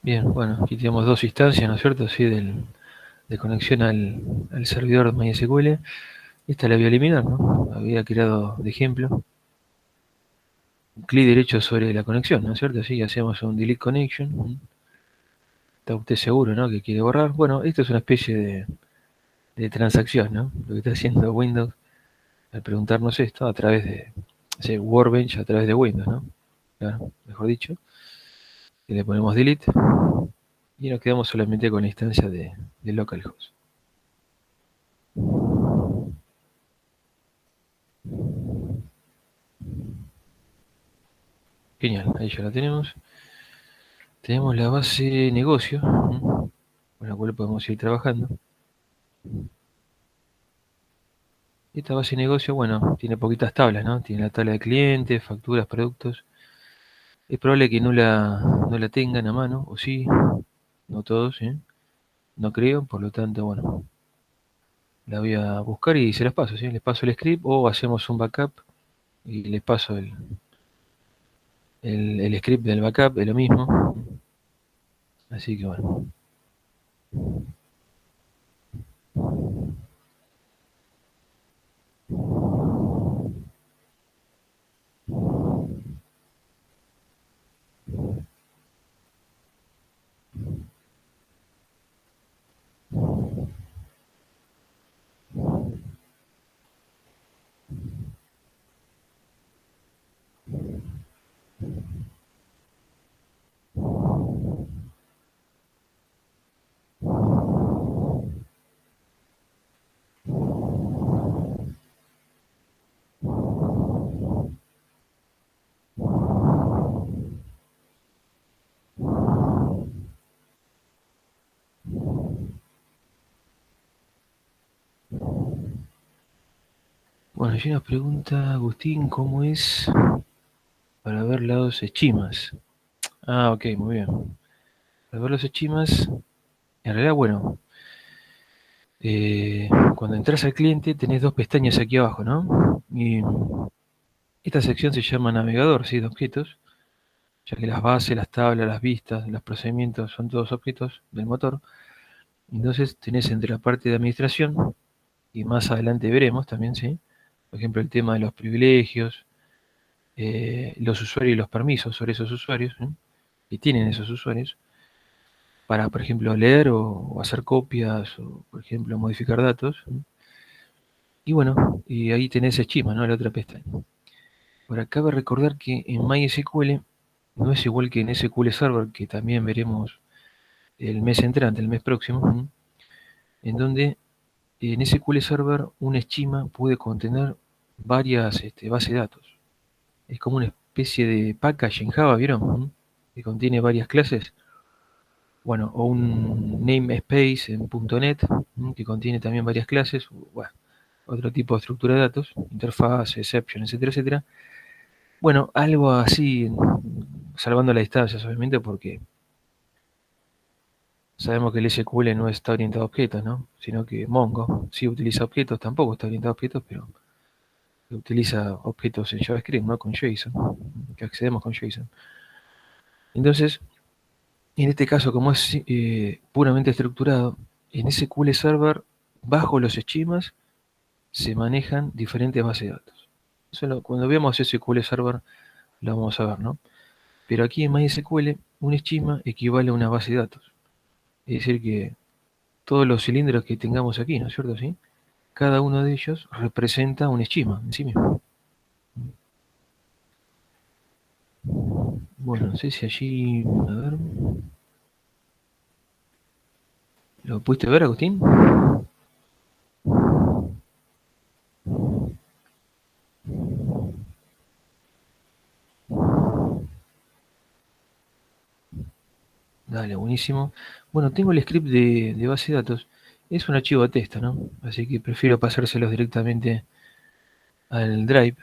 Bien, bueno, aquí tenemos dos instancias, ¿no es cierto? Sí, de conexión al servidor MySQL. Esta la voy a eliminar, ¿no? Había creado de ejemplo. Clic derecho sobre la conexión, ¿no es cierto? Así hacemos un delete connection. Está usted seguro, ¿no? Que quiere borrar. Bueno, esto es una especie de transacción, ¿no? Lo que está haciendo Windows al preguntarnos esto a través de ese Workbench, a través de Windows, ¿no? Claro, mejor dicho. Y le ponemos delete y nos quedamos solamente con la instancia de localhost. Genial, ahí ya la tenemos. Tenemos la base negocio, con la cual podemos ir trabajando. Esta base negocio, bueno, tiene poquitas tablas, ¿no? Tiene la tabla de clientes, facturas, productos. Es probable que no la tengan a mano, o sí, no todos, ¿eh? No creo, por lo tanto, bueno, la voy a buscar y se las paso, ¿sí? Les paso el script o hacemos un backup y les paso el script del backup, es lo mismo. Así que bueno. Bueno, aquí nos pregunta Agustín cómo es para ver lados eschimas. Ah, ok, muy bien. Para ver los eschimas, en realidad, bueno, cuando entras al cliente tenés dos pestañas aquí abajo, ¿no? Y esta sección se llama navegador, ¿sí? De objetos, ya que las bases, las tablas, las vistas, los procedimientos son todos objetos del motor. Entonces tenés entre la parte de administración, y más adelante veremos también, ¿sí? Por ejemplo, el tema de los privilegios, los usuarios y los permisos sobre esos usuarios, ¿eh? Que tienen esos usuarios, para, por ejemplo, leer o hacer copias, o, por ejemplo, modificar datos. ¿Eh? Y bueno, y ahí tenés Schema, ¿no? La otra pestaña. Ahora, cabe recordar que en MySQL no es igual que en SQL Server, que también veremos el mes entrante, el mes próximo, ¿eh? En donde en SQL Server un schema puede contener varias bases de datos. Es como una especie de package en Java, ¿vieron? ¿Mm? Que contiene varias clases. Bueno, o un namespace en .NET, que contiene también varias clases. Bueno, otro tipo de estructura de datos, interfaz, exception, etcétera, etcétera. Bueno, algo así, salvando las distancias, obviamente, porque sabemos que el SQL no está orientado a objetos, ¿no? Sino que Mongo sí utiliza objetos, tampoco está orientado a objetos, pero utiliza objetos en JavaScript, ¿no? Con JSON, que accedemos con JSON. Entonces, en este caso, como es puramente estructurado, en SQL Server, bajo los esquemas, se manejan diferentes bases de datos. Eso cuando veamos SQL Server lo vamos a ver, ¿no? Pero aquí en MySQL, un esquema equivale a una base de datos. Es decir, que todos los cilindros que tengamos aquí, ¿no es cierto? ¿Sí? Cada uno de ellos representa un esquema en sí mismo. Bueno, no sé si allí, a ver, ¿lo pudiste ver, Agustín? Dale, buenísimo. Bueno, tengo el script de base de datos. Es un archivo de texto, ¿no? Así que prefiero pasárselos directamente al Drive.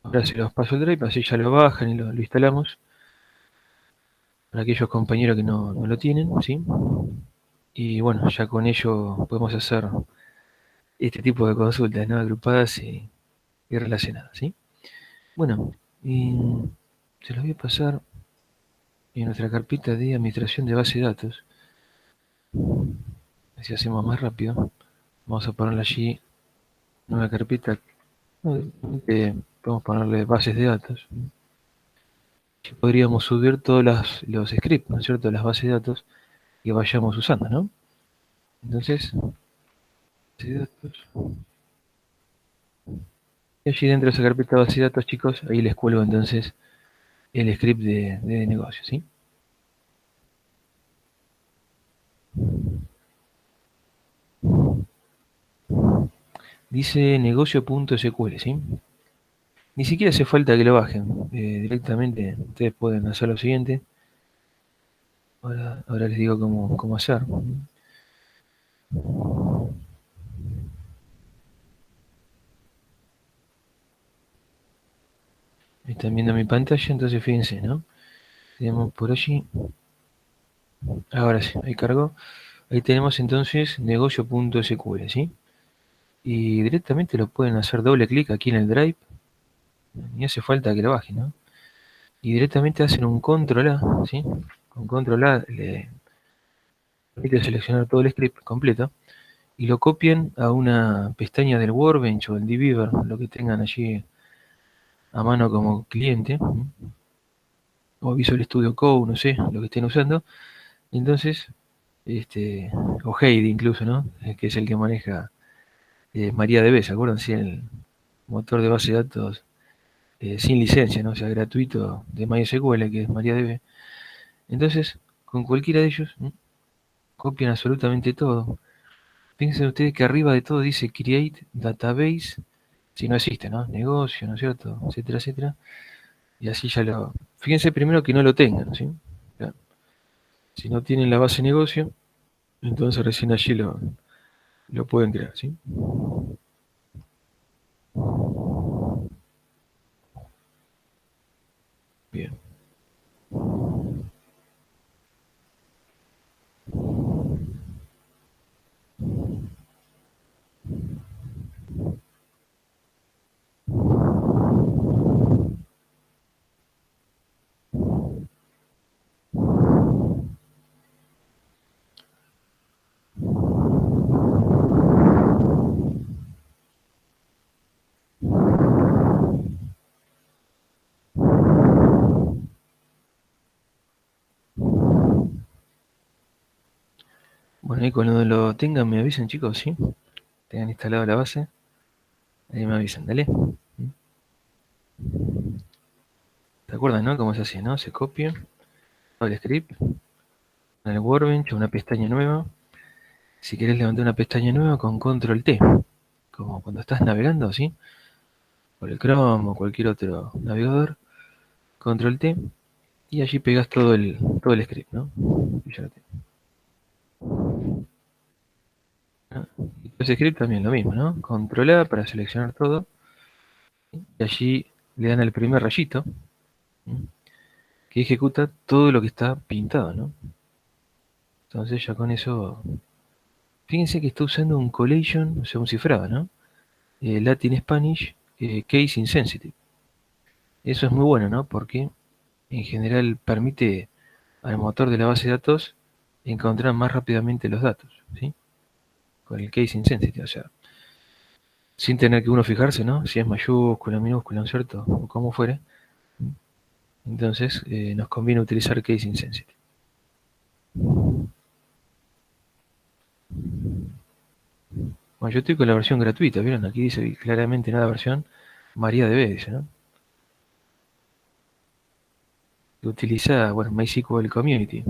Ahora se los paso al Drive, así ya lo bajan y lo instalamos. Para aquellos compañeros que no lo tienen, ¿sí? Y bueno, ya con ello podemos hacer este tipo de consultas, ¿no? Agrupadas y relacionadas, ¿sí? Bueno, y se los voy a pasar. Y en nuestra carpeta de administración de base de datos, si hacemos más rápido, vamos a ponerle allí nueva carpeta. Podemos ponerle bases de datos. Y podríamos subir todos los scripts, ¿no es cierto? Las bases de datos que vayamos usando, ¿no? Entonces, base de datos. Y allí dentro de esa carpeta base de datos, chicos, ahí les cuelgo entonces el script de negocio, ¿sí? Dice negocio.sql, ¿sí? Ni siquiera hace falta que lo bajen. Directamente ustedes pueden hacer lo siguiente. Ahora les digo cómo hacer. Están viendo mi pantalla, entonces fíjense, ¿no? Tenemos por allí. Ahora sí, ahí cargó. Ahí tenemos entonces negocio.sql, ¿sí? Y directamente lo pueden hacer doble clic aquí en el Drive. Ni hace falta que lo bajen, ¿no? Y directamente hacen un control A, ¿sí? Con control A le permite seleccionar todo el script completo y lo copian a una pestaña del Workbench o el dbeaver, lo que tengan allí a mano como cliente, o Visual Studio Code, no sé, lo que estén usando. Entonces, o Heidi incluso, ¿no? Que es el que maneja MariaDB, ¿se acuerdan? Sí, el motor de base de datos sin licencia, ¿no? O sea, gratuito de MySQL, que es MariaDB. Entonces, con cualquiera de ellos, copian absolutamente todo. Piensen ustedes que arriba de todo dice Create Database, si no existe, ¿no? Negocio, ¿no es cierto? Etcétera, etcétera. Y así ya lo... Fíjense primero que no lo tengan, ¿sí? Claro. Si no tienen la base negocio, entonces recién allí lo pueden crear, ¿sí? Bien. Bueno, ahí cuando lo tengan me avisan, chicos, ¿sí? Tengan instalado la base, ahí me avisan, dale. ¿Se acuerdan, no? Cómo se hace, ¿no? Se copia todo el script en el Workbench, una pestaña nueva. Si querés levantar una pestaña nueva con control T, como cuando estás navegando, ¿sí? Por el Chrome o cualquier otro navegador, control T, y allí pegas todo el script, ¿no? Y ya lo tenés. ¿No? Y ese script también lo mismo, ¿no? Control A para seleccionar todo, y allí le dan el primer rayito, ¿sí? Que ejecuta todo lo que está pintado, ¿no? Entonces ya con eso, fíjense que está usando un collation, o sea, un cifrado, ¿no? Latin Spanish Case Insensitive. Eso es muy bueno, ¿no? Porque en general permite al motor de la base de datos encontrar más rápidamente los datos, ¿sí? Con el case insensitive, o sea, sin tener que uno fijarse, ¿no? Si es mayúscula, minúscula, ¿no es cierto? O como fuere. Entonces, nos conviene utilizar case insensitive. Bueno, yo estoy con la versión gratuita, ¿vieron? Aquí dice claramente nada versión MariaDB, dice, ¿no? Que utiliza, bueno, MySQL Community.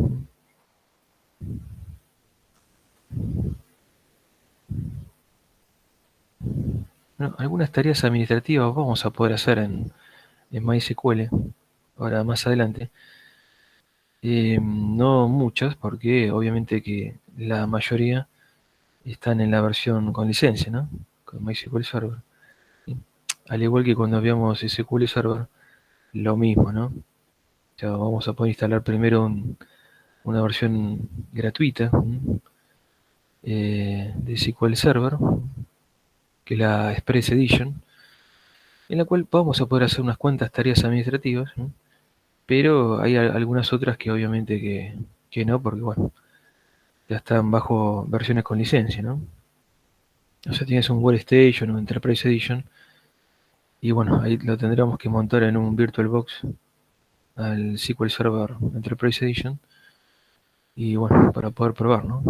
Bueno, algunas tareas administrativas vamos a poder hacer en MySQL, ahora más adelante. No muchas, porque obviamente que la mayoría están en la versión con licencia, ¿no? Con MySQL Server. Y al igual que cuando veamos SQL Server, lo mismo, ¿no? O sea, vamos a poder instalar primero una versión gratuita de SQL Server, que es la Express Edition, en la cual vamos a poder hacer unas cuantas tareas administrativas, ¿no? pero hay algunas otras que obviamente que no, porque bueno, ya están bajo versiones con licencia, ¿no? O sea, tienes un Workstation o Enterprise Edition, y bueno, ahí lo tendríamos que montar en un VirtualBox al SQL Server Enterprise Edition, y bueno, para poder probar, ¿no?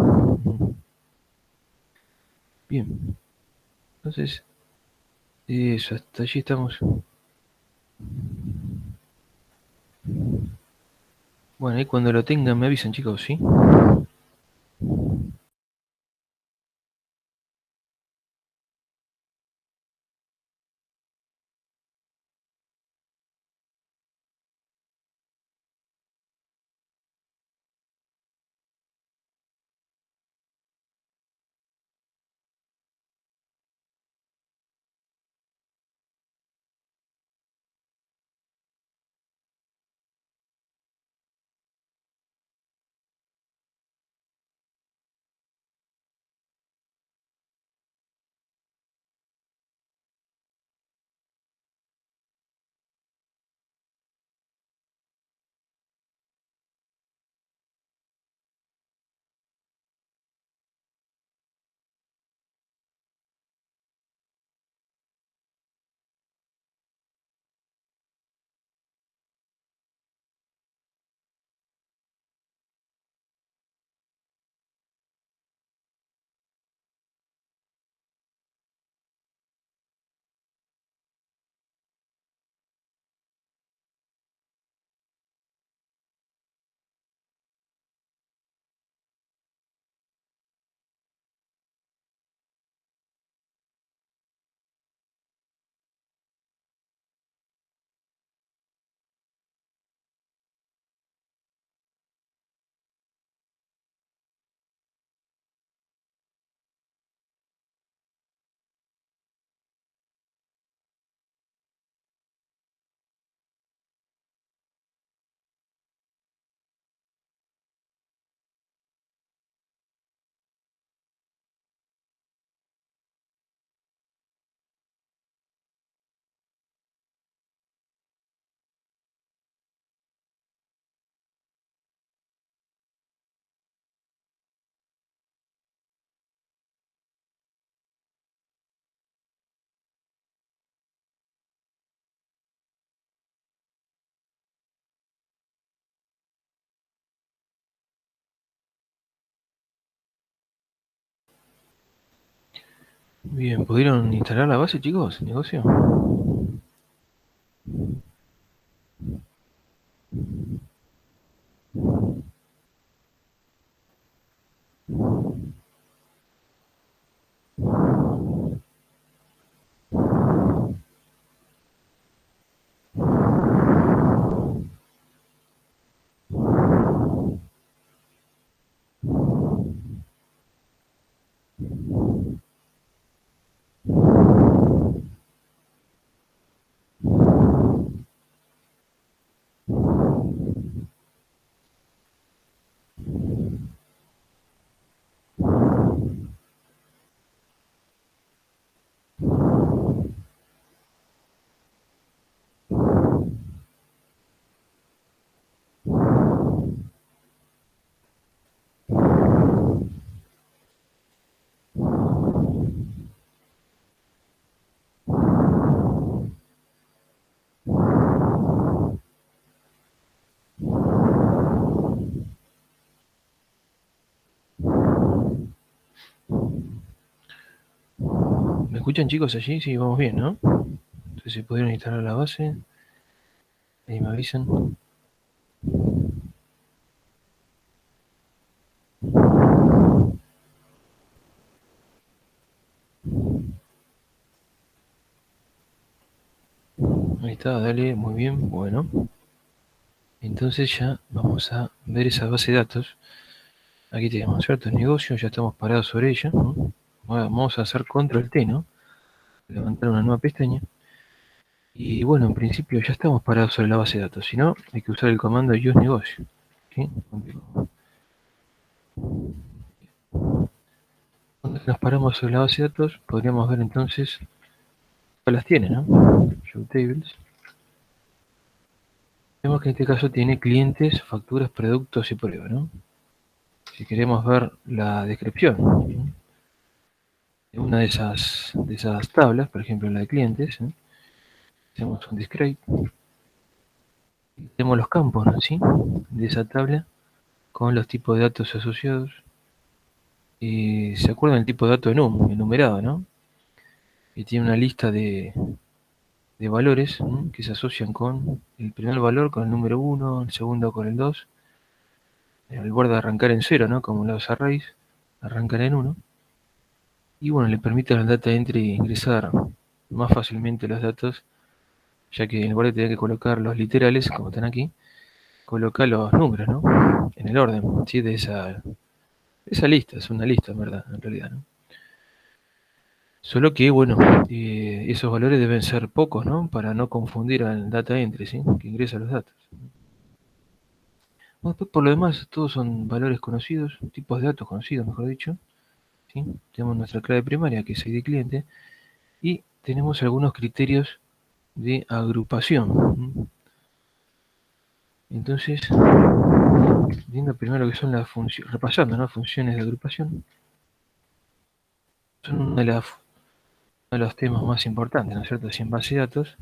Bien, entonces, eso, hasta allí estamos. Bueno, y cuando lo tengan me avisan, chicos, ¿sí? Bien, ¿pudieron instalar la base, chicos? ¿Negocio? ¿Me escuchan, chicos, allí? Sí, vamos bien, ¿no? Entonces, si pudieron instalar la base, ahí me avisan. Ahí está, dale, muy bien, bueno. Entonces ya vamos a ver esa base de datos. Aquí tenemos, ¿cierto? El negocio, ya estamos parados sobre ella, ¿no? Vamos a hacer control T, ¿no? Levantar una nueva pestaña. Y bueno, en principio ya estamos parados sobre la base de datos. Si no, hay que usar el comando use negocio. ¿Sí? Cuando nos paramos sobre la base de datos, podríamos ver entonces cuál las tiene, ¿no? Show tables. Vemos que en este caso tiene clientes, facturas, productos y pruebas, ¿no? Si queremos ver la descripción, ¿no?, de una de esas tablas, por ejemplo la de clientes, ¿no?, hacemos un discrete, tenemos los campos, ¿no?, ¿sí?, de esa tabla con los tipos de datos asociados. Y se acuerdan el tipo de dato enumerado, ¿no? Y tiene una lista de valores, ¿no?, que se asocian con el primer valor con el número 1, el segundo con el 2, el borde arrancar en 0, ¿no?, como los arrays, arrancan en 1. Y bueno, le permite al data entry ingresar más fácilmente los datos, ya que en lugar de tener que colocar los literales, como están aquí, coloca los números, ¿no?, en el orden, ¿sí?, de esa lista. Es una lista, en verdad, en realidad, ¿no? Solo que, bueno, esos valores deben ser pocos, ¿no?, para no confundir al data entry, ¿sí?, que ingresa los datos. Bueno, después, por lo demás, todos son valores conocidos, tipos de datos conocidos, mejor dicho, ¿sí? Tenemos nuestra clave primaria, que es ID cliente, y tenemos algunos criterios de agrupación. Entonces, viendo primero lo que son las funciones, repasando, ¿no?, funciones de agrupación, son uno de los temas más importantes, ¿no es cierto?, así en base de datos,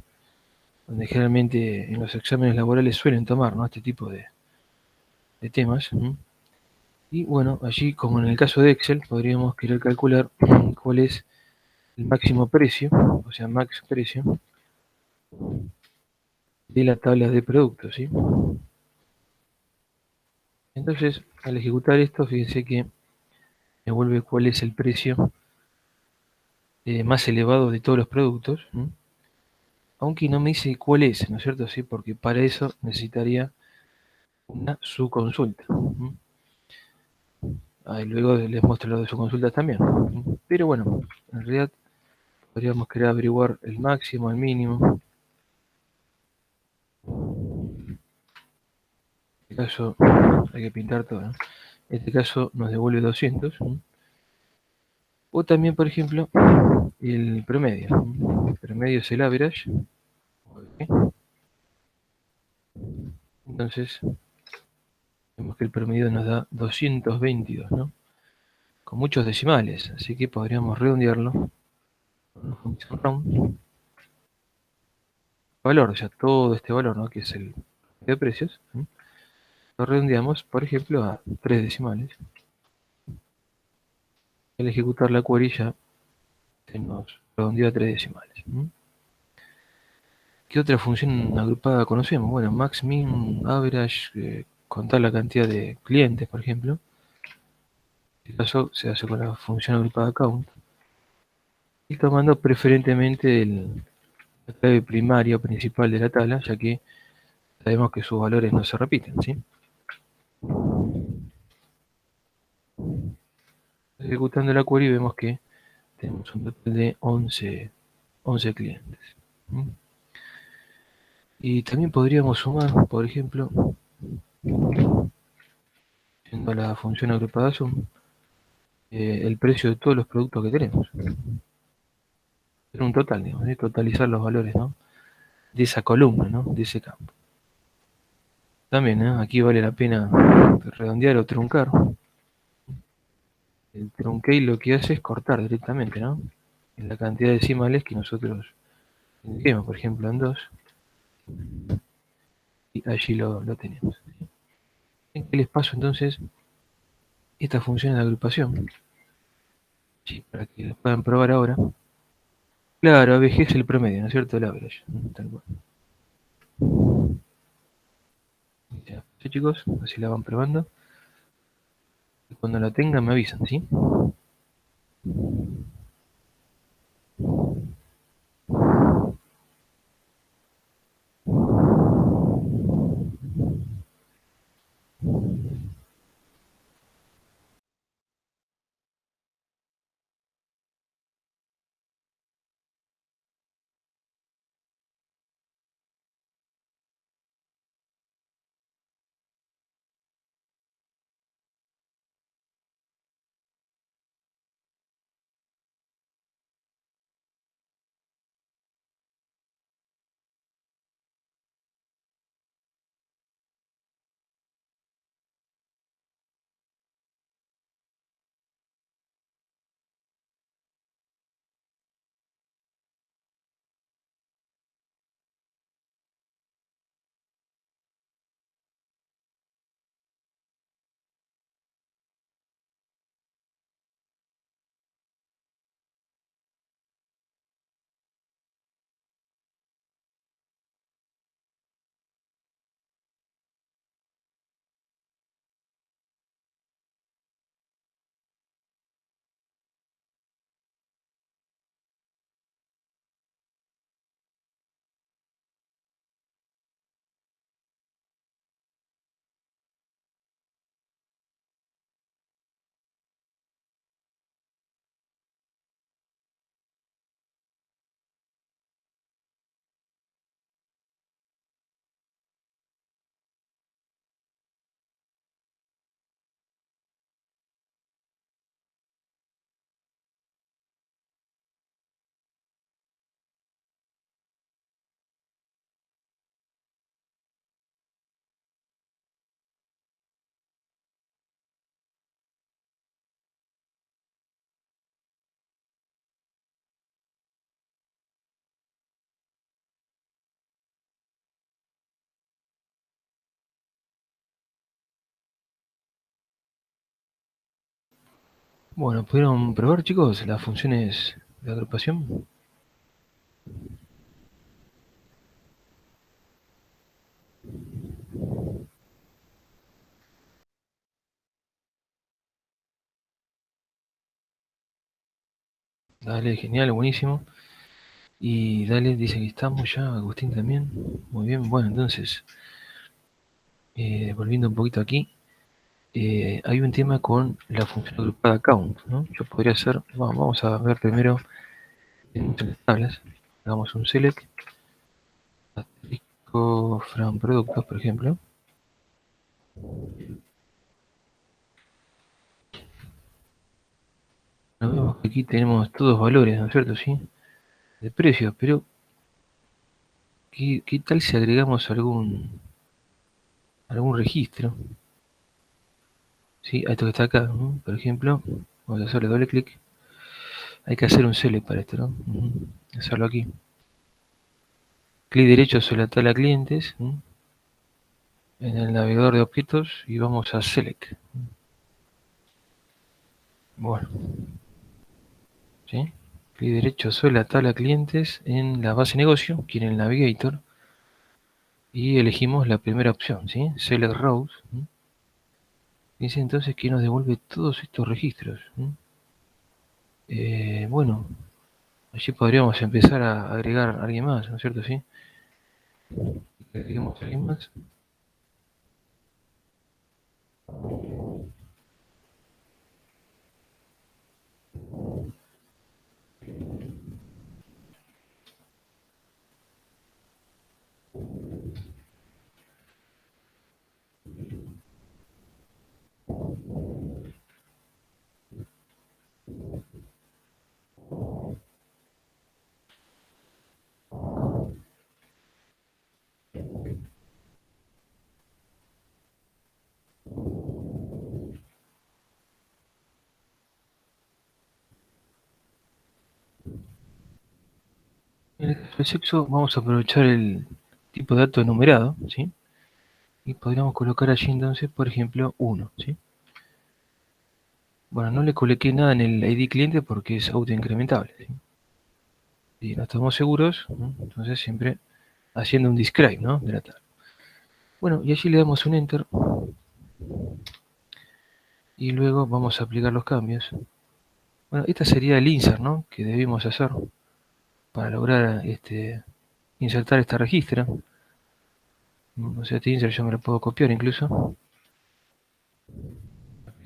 donde generalmente en los exámenes laborales suelen tomar, ¿no?, este tipo de temas. Y bueno, allí, como en el caso de Excel, podríamos querer calcular cuál es el máximo precio, o sea, max precio, de la tabla de productos, ¿sí? Entonces, al ejecutar esto, fíjense que me devuelve cuál es el precio más elevado de todos los productos, aunque no me dice cuál es, ¿no es cierto? Sí, porque para eso necesitaría una subconsulta. Luego les muestro lo de subconsultas también. Pero bueno, en realidad podríamos querer averiguar el máximo, el mínimo. En este caso hay que pintar todo, ¿no? En este caso nos devuelve 200. O también, por ejemplo, el promedio. El promedio es el average. ¿Ok? Entonces, vemos que el promedio nos da 222, ¿no?, con muchos decimales, así que podríamos redondearlo con una función round. Valor, o sea, todo este valor, ¿no?, que es el de precios, lo redondeamos, por ejemplo, a 3 decimales. Al ejecutar la query ya se nos redondeó a 3 decimales. ¿Qué otra función agrupada conocemos? Bueno, max, min, average, contar la cantidad de clientes, por ejemplo. En este caso se hace con la función agrupada count. Y tomando preferentemente la clave primaria o principal de la tabla, ya que sabemos que sus valores no se repiten, ¿sí? Ejecutando la query vemos que tenemos un total de 11 clientes. Y también podríamos sumar, por ejemplo, yendo a la función agrupada sum, el precio de todos los productos que tenemos. Hacer un total, digamos, totalizar los valores, ¿no?, de esa columna, ¿no?, de ese campo. También, aquí vale la pena redondear o truncar. El truncate lo que hace es cortar directamente, ¿no?, en la cantidad de decimales que nosotros indiquemos, por ejemplo en 2, y allí lo tenemos. ¿Qué les paso entonces estas funciones de agrupación? Sí, para que lo puedan probar ahora. Claro, ABG es el promedio, ¿no es cierto?, el average, tal cual. Ya. Sí, chicos, así la van probando. Y cuando la tengan me avisan, ¿sí? Bueno, ¿pudieron probar, chicos, las funciones de agrupación? Dale, genial, buenísimo. Y dale, dice que estamos ya, Agustín también. Muy bien, bueno, entonces, volviendo un poquito aquí, hay un tema con la función agrupada count, ¿no? Yo podría hacer, vamos a ver primero en las tablas. Hagamos un select, asterisco from productos, por ejemplo. Nos vemos que aquí tenemos todos valores, ¿no es cierto? Sí, de precios, pero ¿qué tal si agregamos algún registro? Sí, a esto que está acá, ¿no? Por ejemplo, vamos a hacerle doble clic. Hay que hacer un select para esto, ¿no? Hacerlo aquí. Clic derecho sobre la tabla clientes, en el navegador de objetos y vamos a select. Bueno, ¿sí? Clic derecho sobre la tabla clientes en la base negocio, aquí en el navigator, y elegimos la primera opción, ¿sí? Select rows. Dice entonces que nos devuelve todos estos registros. Bueno, allí podríamos empezar a agregar a alguien más, ¿no es cierto? Sí. Agreguemos a alguien más. En el caso de sexo, vamos a aprovechar el tipo de dato enumerado, ¿sí? Y podríamos colocar allí entonces, por ejemplo, 1, ¿sí? Bueno, no le coloqué nada en el ID cliente porque es autoincrementable, ¿sí? Y no estamos seguros, ¿no? Entonces siempre haciendo un describe, ¿no? De la tabla. Bueno, y allí le damos un enter y luego vamos a aplicar los cambios. Bueno, esta sería el insert, ¿no? Que debimos hacer para lograr insertar esta registra. O sea, este insert yo me lo puedo copiar incluso.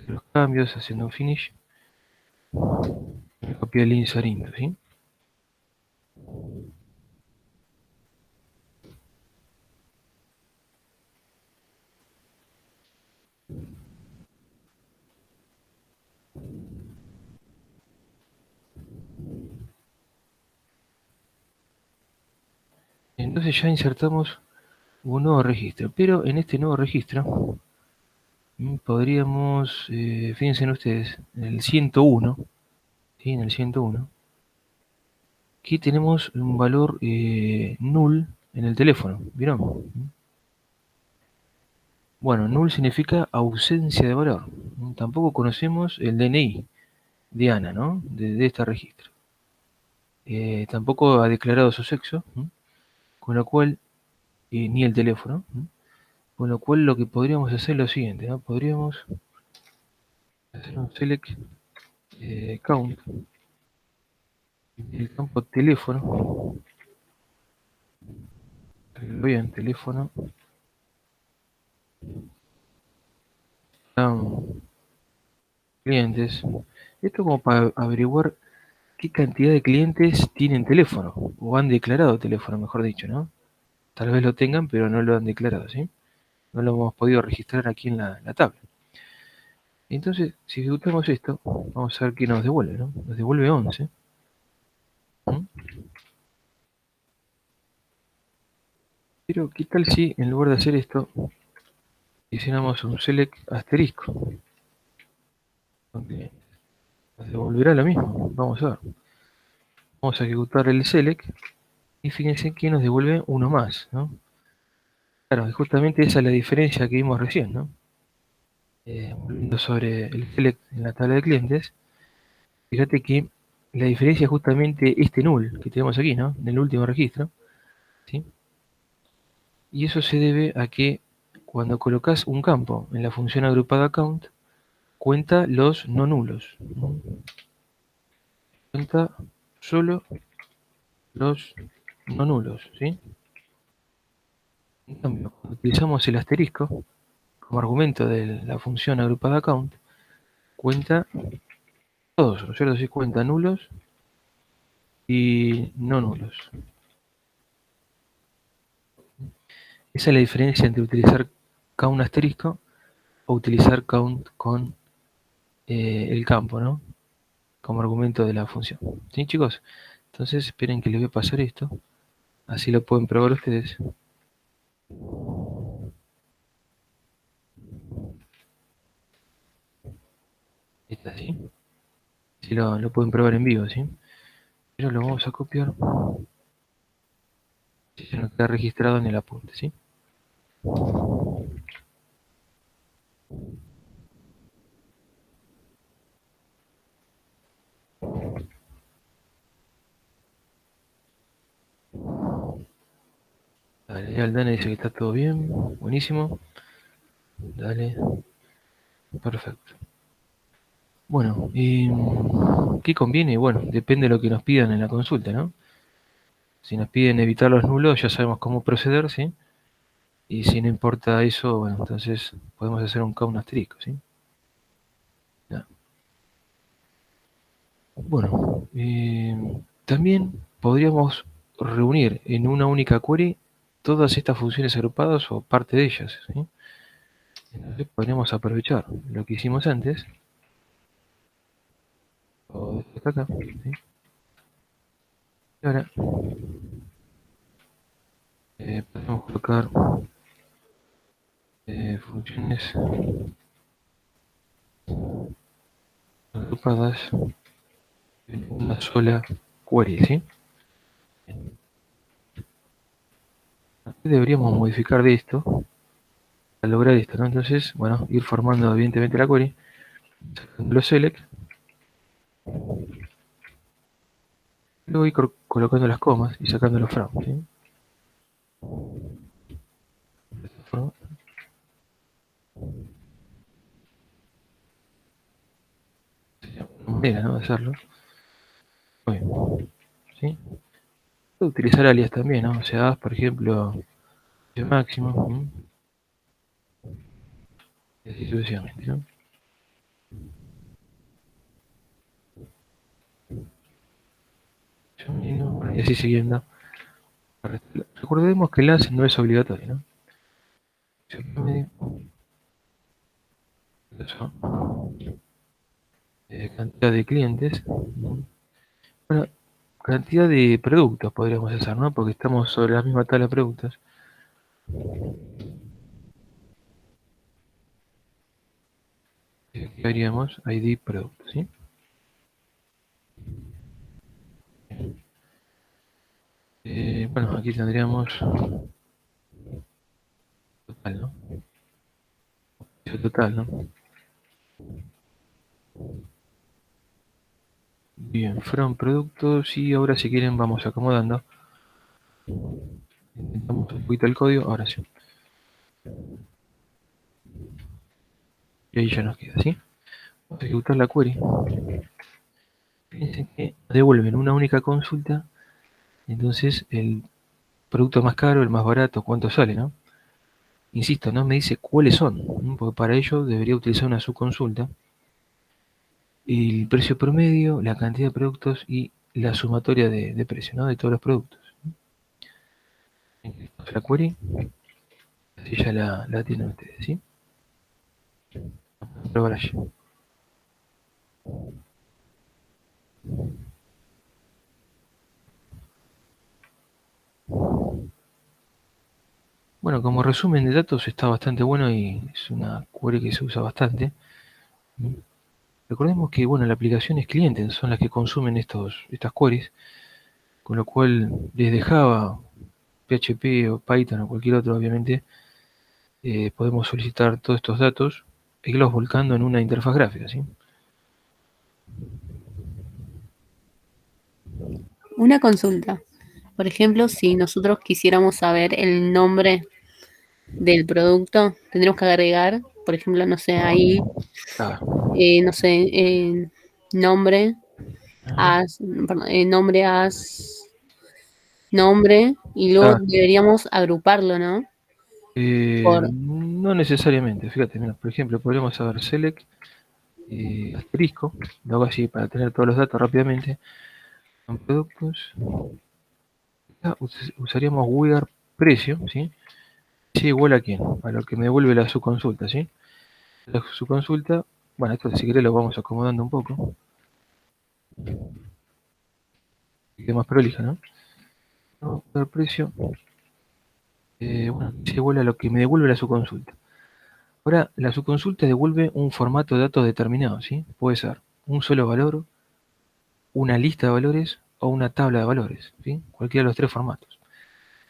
Los cambios haciendo un finish. Me copié el insert into, ¿sí? Entonces ya insertamos un nuevo registro, pero en este nuevo registro podríamos, fíjense en ustedes, en el 101, ¿sí? En el 101, aquí tenemos un valor null en el teléfono, ¿vieron? Bueno, null significa ausencia de valor. Tampoco conocemos el DNI de Ana, ¿no? De este registro. Tampoco ha declarado su sexo, con lo cual, ni el teléfono, con lo cual lo que podríamos hacer es lo siguiente, ¿no? Podríamos hacer un select count del campo teléfono, bien, teléfono, clientes. Esto como para averiguar qué cantidad de clientes tienen teléfono, o han declarado teléfono, mejor dicho, ¿no? Tal vez lo tengan, pero no lo han declarado, ¿sí? No lo hemos podido registrar aquí en la tabla. Entonces, si ejecutamos esto, vamos a ver qué nos devuelve, ¿no? Nos devuelve 11. ¿Mm? Pero, ¿qué tal si en lugar de hacer esto, hiciéramos un select asterisco? Porque nos devolverá lo mismo. Vamos a ver. Vamos a ejecutar el select y fíjense que nos devuelve uno más, ¿no? Claro, y justamente esa es la diferencia que vimos recién, ¿no? Volviendo sobre el select en la tabla de clientes, Fíjate que la diferencia es justamente este null que tenemos aquí, ¿no? En el último registro, ¿sí? Y eso se debe a que cuando colocas un campo en la función agrupada count, cuenta los no nulos, ¿no? Cuenta solo los no nulos, ¿sí? En cambio, cuando utilizamos el asterisco como argumento de la función agrupada count, cuenta todos, ¿no es cierto? Sí, cuenta nulos y no nulos. Esa es la diferencia entre utilizar count asterisco o utilizar count con el campo, ¿no? Como argumento de la función. ¿Sí, chicos? Entonces esperen que les voy a pasar esto. Así lo pueden probar ustedes. Está así. Si lo pueden probar en vivo, ¿sí? Pero lo vamos a copiar. Si se nos queda registrado en el apunte, ¿sí? Dale, ya el Dana dice que está todo bien. Buenísimo. Dale. Perfecto. Bueno, ¿qué conviene? Bueno, depende de lo que nos pidan en la consulta, ¿no? Si nos piden evitar los nulos, ya sabemos cómo proceder, ¿sí? Y si no importa eso, bueno, entonces podemos hacer un count asterisco, ¿sí? Ya. Bueno, también podríamos reunir en una única query todas estas funciones agrupadas o parte de ellas, ¿sí? Entonces podríamos aprovechar lo que hicimos antes, o desde acá, ¿sí? Y ahora podemos colocar funciones agrupadas en una sola query, ¿sí? Aquí deberíamos modificar de esto para lograr esto, ¿no? Entonces, bueno, ir formando evidentemente la query, sacando los select, luego ir colocando las comas y sacando los from, ¿sí? De esta forma, sería una manera, ¿no?, de hacerlo. Muy bien, ¿sí? Puedo utilizar alias también, ¿no? O sea, por ejemplo, el máximo, ¿sí? Y así sucesivamente, ¿no? Y así siguiendo. Recordemos que el as no es obligatorio, ¿no? Cantidad de clientes. Bueno, cantidad de productos podríamos hacer, ¿no? Porque estamos sobre la misma tabla de productos. Aquí haríamos ID producto, ¿sí? Bueno, aquí tendríamos total, ¿no? Total, ¿no? Bien, from productos y ahora si quieren vamos acomodando. Intentamos un poquito el código, ahora sí. Y ahí ya nos queda, ¿sí? Vamos a ejecutar la query. Fíjense que devuelven una única consulta, entonces el producto más caro, el más barato, cuánto sale, ¿no? Insisto, no me dice cuáles son, ¿no? Porque para ello debería utilizar una subconsulta. El precio promedio, la cantidad de productos y la sumatoria de precio, ¿no? De todos los productos. La query, así ya la tienen ustedes, ¿sí? Vamos a probar allí. Bueno, como resumen de datos está bastante bueno y es una query que se usa bastante. Recordemos que, bueno, las aplicaciones clientes son las que consumen estas queries, con lo cual desde Java, PHP o Python o cualquier otro, obviamente, podemos solicitar todos estos datos e irlos volcando en una interfaz gráfica, ¿sí? Una consulta. Por ejemplo, si nosotros quisiéramos saber el nombre del producto, tendríamos que agregar, por ejemplo, no sé, ahí, Claro. no sé, nombre, Ajá. perdón, nombre, nombre, y luego Claro. deberíamos agruparlo, ¿no? Por, No necesariamente, fíjate, mira, por ejemplo, podríamos saber select asterisco, lo hago así para tener todos los datos rápidamente. En productos, usaríamos where precio, ¿sí? Sí, igual a quién, a lo que me devuelve la subconsulta, ¿sí? La subconsulta, bueno, esto si querés lo vamos acomodando un poco, que quede más prolija, ¿no? No, el precio, bueno, sí, igual a lo que me devuelve la subconsulta. Ahora, la subconsulta devuelve un formato de datos determinado, ¿sí? Puede ser un solo valor, una lista de valores o una tabla de valores, ¿sí? Cualquiera de los tres formatos.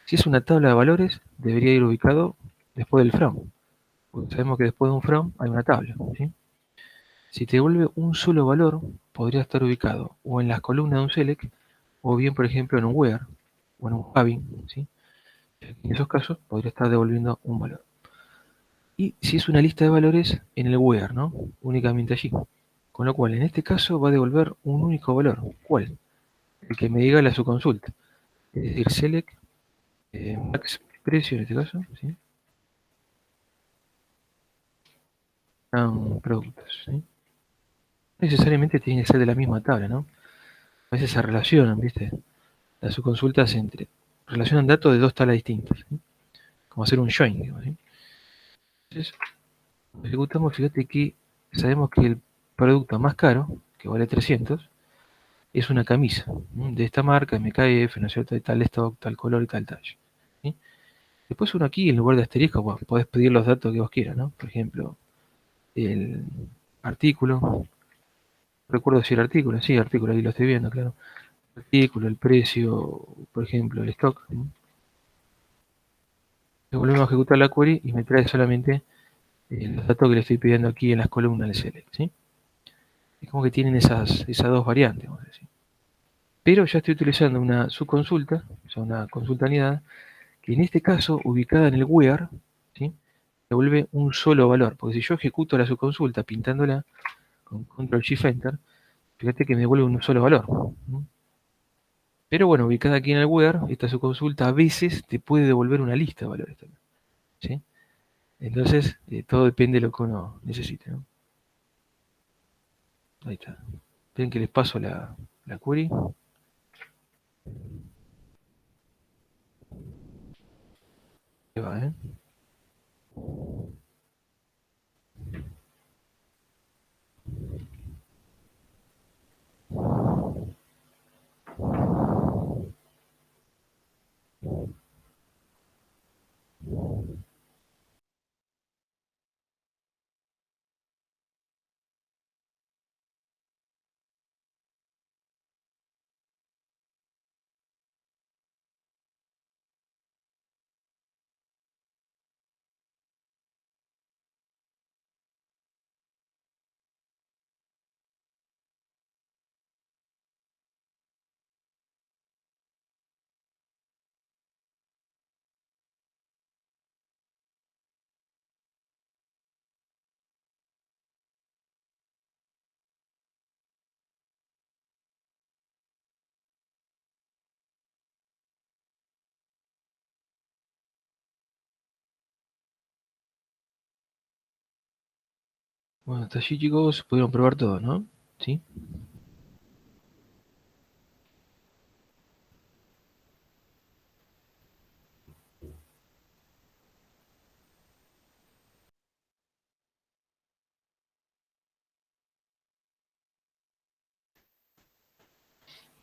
Si es una tabla de valores, debería ir ubicado después del from, porque sabemos que después de un from hay una tabla, ¿sí? Si te devuelve un solo valor, podría estar ubicado o en las columnas de un select, o bien, por ejemplo, en un where, o en un having, ¿sí? En esos casos, podría estar devolviendo un valor. Y si es una lista de valores, en el where, ¿no? Únicamente allí. Con lo cual, en este caso, va a devolver un único valor. ¿Cuál? El que me diga la subconsulta. Es decir, select, max precio en este caso, ¿sí? Productos, ¿sí? No necesariamente tiene que ser de la misma tabla, ¿no? A veces se relacionan, ¿viste? Las subconsultas relacionan datos de dos tablas distintas, ¿sí? Como hacer un join, digamos, ¿sí? Entonces, ejecutamos, fíjate que sabemos que el producto más caro, que vale 300, es una camisa, ¿sí? De esta marca, MKF, ¿no es cierto? De tal stock, tal color y tal talle, ¿sí? Después uno aquí, en lugar de asterisco, bueno, podés pedir los datos que vos quieras, ¿no? Por ejemplo, el artículo, no recuerdo si el artículo, sí, artículo, ahí lo estoy viendo, claro. El artículo, el precio, por ejemplo, el stock, ¿sí? Le volvemos a ejecutar la query y me trae solamente los datos que le estoy pidiendo aquí en las columnas del select, ¿sí? Es como que tienen esas dos variantes, vamos a decir. Pero ya estoy utilizando una subconsulta, o sea, una consulta anidada, que en este caso, ubicada en el where, ¿sí? Devuelve un solo valor, porque si yo ejecuto la subconsulta pintándola con Control Shift Enter, fíjate que me devuelve un solo valor, ¿sí? Pero bueno, ubicada aquí en el where, esta subconsulta a veces te puede devolver una lista de valores también, ¿sí? Entonces, todo depende de lo que uno necesite, ¿no? Ahí está. Ven que les paso la query. Ahí va, ¿eh? Bueno, hasta allí, chicos, pudieron probar todo, ¿no? ¿Sí?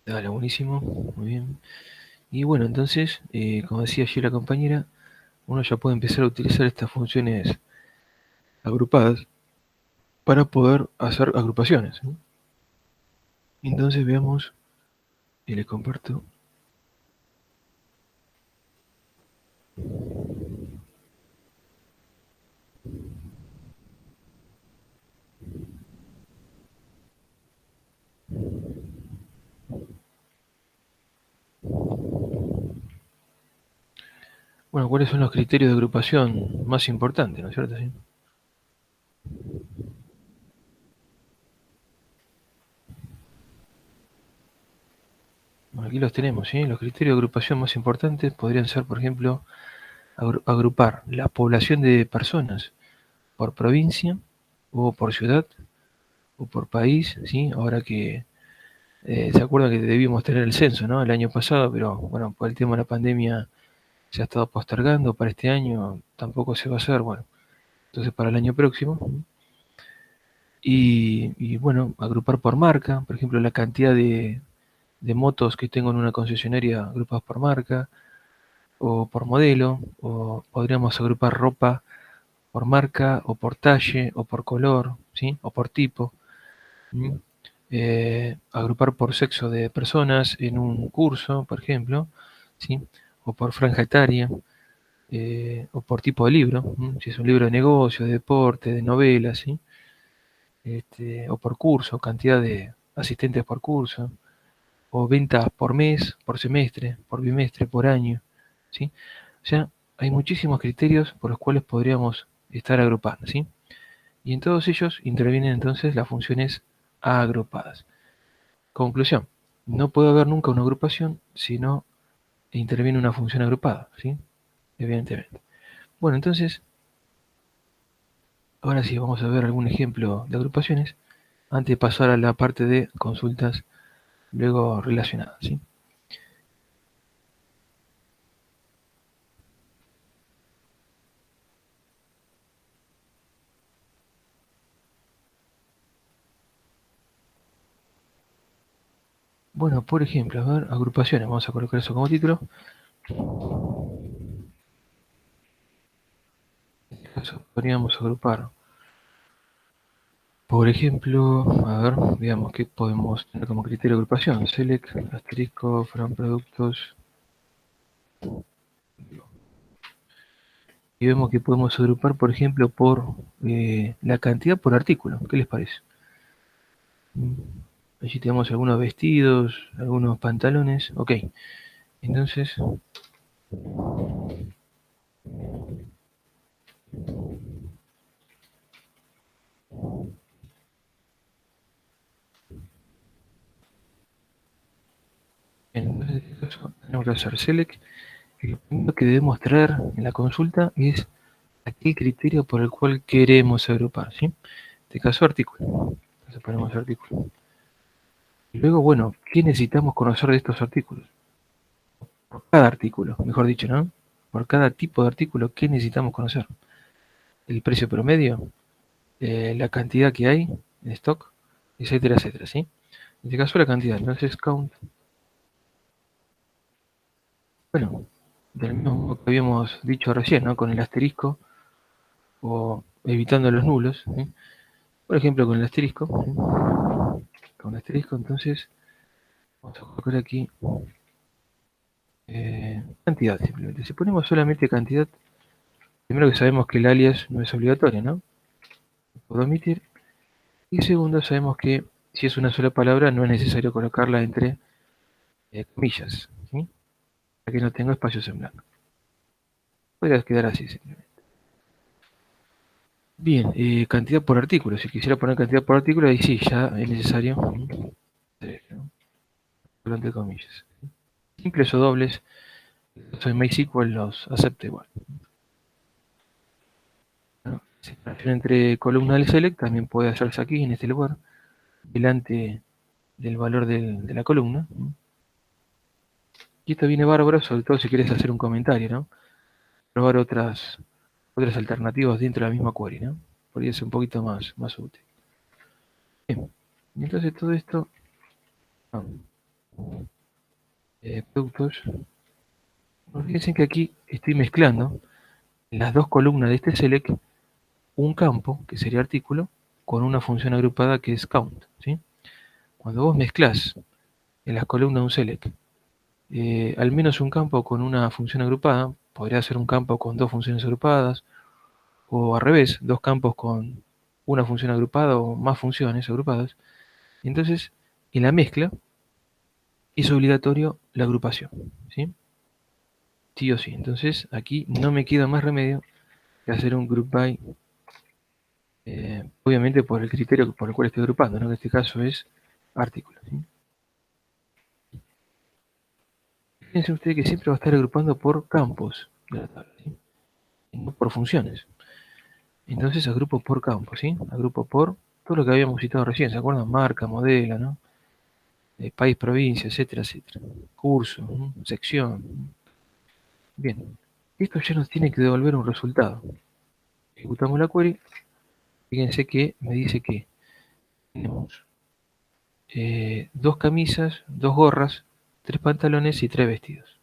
Dale, buenísimo. Muy bien. Y bueno, entonces, como decía ayer la compañera, uno ya puede empezar a utilizar estas funciones agrupadas para poder hacer agrupaciones, ¿sí? Entonces veamos, y les comparto. Bueno, ¿cuáles son los criterios de agrupación más importantes, no es cierto? ¿Sí? Bueno, aquí los tenemos, ¿sí? Los criterios de agrupación más importantes podrían ser, por ejemplo, agrupar la población de personas por provincia o por ciudad o por país, ¿sí? Ahora que se acuerdan que debíamos tener el censo, ¿no? El año pasado, pero bueno, por el tema de la pandemia se ha estado postergando para este año, tampoco se va a hacer, bueno, entonces para el año próximo. Y bueno, agrupar por marca, por ejemplo, la cantidad de motos que tengo en una concesionaria agrupadas por marca o por modelo, o podríamos agrupar ropa por marca o por talle o por color, ¿sí? O por tipo. ¿Mm? Agrupar por sexo de personas en un curso, por ejemplo, ¿sí? O por franja etaria, o por tipo de libro, ¿m? Si es un libro de negocio, de deporte, de novelas, ¿sí? O por curso, cantidad de asistentes por curso, o ventas por mes, por semestre, por bimestre, por año, ¿sí? O sea, hay muchísimos criterios por los cuales podríamos estar agrupando, ¿sí? Y en todos ellos intervienen entonces las funciones agrupadas. Conclusión, no puede haber nunca una agrupación si no interviene una función agrupada, ¿sí? Evidentemente. Bueno, entonces, ahora sí vamos a ver algún ejemplo de agrupaciones antes de pasar a la parte de consultas luego relacionadas, ¿sí? Bueno, por ejemplo, a ver, agrupaciones, vamos a colocar eso como título. En este caso podríamos agrupar, por ejemplo, a ver, veamos qué podemos tener como criterio de agrupación. Select, asterisco, from productos. Y vemos que podemos agrupar, por ejemplo, por la cantidad por artículo. ¿Qué les parece? Allí tenemos algunos vestidos, algunos pantalones. Ok, entonces, en este caso tenemos que hacer select. Y lo primero que debemos traer en la consulta es aquel criterio por el cual queremos agrupar, ¿sí? En este caso, artículo. Entonces ponemos artículo. Y luego, bueno, ¿qué necesitamos conocer de estos artículos? Por cada artículo, mejor dicho, ¿no? Por cada tipo de artículo, ¿qué necesitamos conocer? El precio promedio, la cantidad que hay en stock, etcétera, etcétera, ¿sí? En este caso la cantidad, entonces count, bueno, del mismo modo que habíamos dicho recién, ¿no? Con el asterisco o evitando los nulos, ¿sí? Por ejemplo, con el asterisco, ¿sí? Con el asterisco, entonces, vamos a colocar aquí cantidad simplemente. Si ponemos solamente cantidad, primero que sabemos que el alias no es obligatorio, ¿no? Puedo omitir. Y segundo, sabemos que si es una sola palabra no es necesario colocarla entre comillas, ¿sí? Para que no tenga espacios en blanco. Podría quedar así simplemente. Bien, cantidad por artículo. Si quisiera poner cantidad por artículo, ahí sí, ya es necesario, ¿no? Entre comillas. Simples o dobles, soy MySQL los acepta igual, ¿no? Separación entre columna del select también puede hacerse aquí, en este lugar, delante del valor de la columna. Y esto viene bárbaro, sobre todo si quieres hacer un comentario, ¿no? Probar otras alternativas dentro de la misma query, ¿no? Podría ser un poquito más útil. Bien, y entonces todo esto, ah, productos, fíjense que aquí estoy mezclando en las dos columnas de este select un campo, que sería artículo, con una función agrupada que es count, ¿sí? Cuando vos mezclás en las columnas de un select al menos un campo con una función agrupada, podría ser un campo con dos funciones agrupadas, o al revés, dos campos con una función agrupada o más funciones agrupadas. Entonces, en la mezcla es obligatorio la agrupación, ¿sí? sí o sí. Entonces aquí no me queda más remedio que hacer un group by, obviamente por el criterio por el cual estoy agrupando, ¿no? En este caso es artículo, ¿sí? Fíjense ustedes que siempre va a estar agrupando por campos de la tabla, ¿sí? Y no por funciones. Entonces agrupo por campos, ¿sí? Agrupo por todo lo que habíamos citado recién, ¿se acuerdan? Marca, modelo, ¿no? País, provincia, etcétera, etcétera. Curso, ¿no? Sección. Bien, esto ya nos tiene que devolver un resultado. Ejecutamos la query. Fíjense que me dice que tenemos dos camisas, dos gorras, tres pantalones y tres vestidos.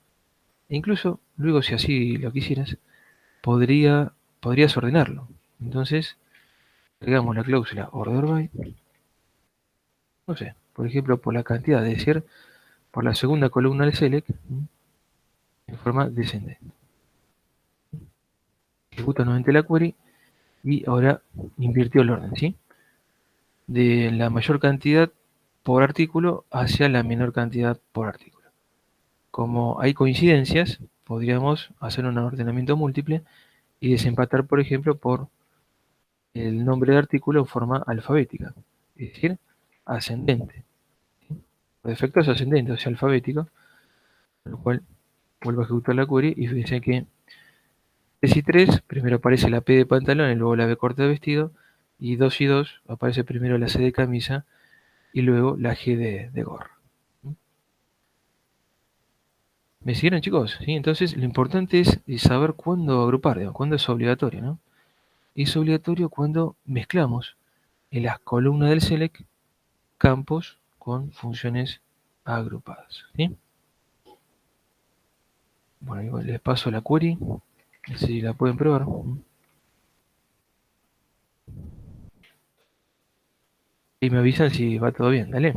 E incluso, luego si así lo quisieras, podrías ordenarlo. Entonces, agregamos la cláusula order by, no sé, por ejemplo, por la cantidad, es decir, por la segunda columna del select, en forma descendente. Ejecuta nuevamente la query y ahora invirtió el orden, ¿sí? De la mayor cantidad por artículo hacia la menor cantidad por artículo. Como hay coincidencias, podríamos hacer un ordenamiento múltiple y desempatar, por ejemplo, por el nombre de artículo en forma alfabética, es decir, ascendente. Por defecto es ascendente, o sea, alfabético, con lo cual vuelvo a ejecutar la query y fíjense que 3 y 3, primero aparece la P de pantalón y luego la B corta de vestido, y 2 y 2 aparece primero la C de camisa y luego la G de gorra. ¿Me siguieron, chicos? ¿Sí? Entonces, lo importante es saber cuándo agrupar, digamos, cuándo es obligatorio, ¿no? Es obligatorio cuando mezclamos en las columnas del select campos con funciones agrupadas, ¿sí? Bueno, igual les paso la query, si la pueden probar. Y me avisan si va todo bien, dale.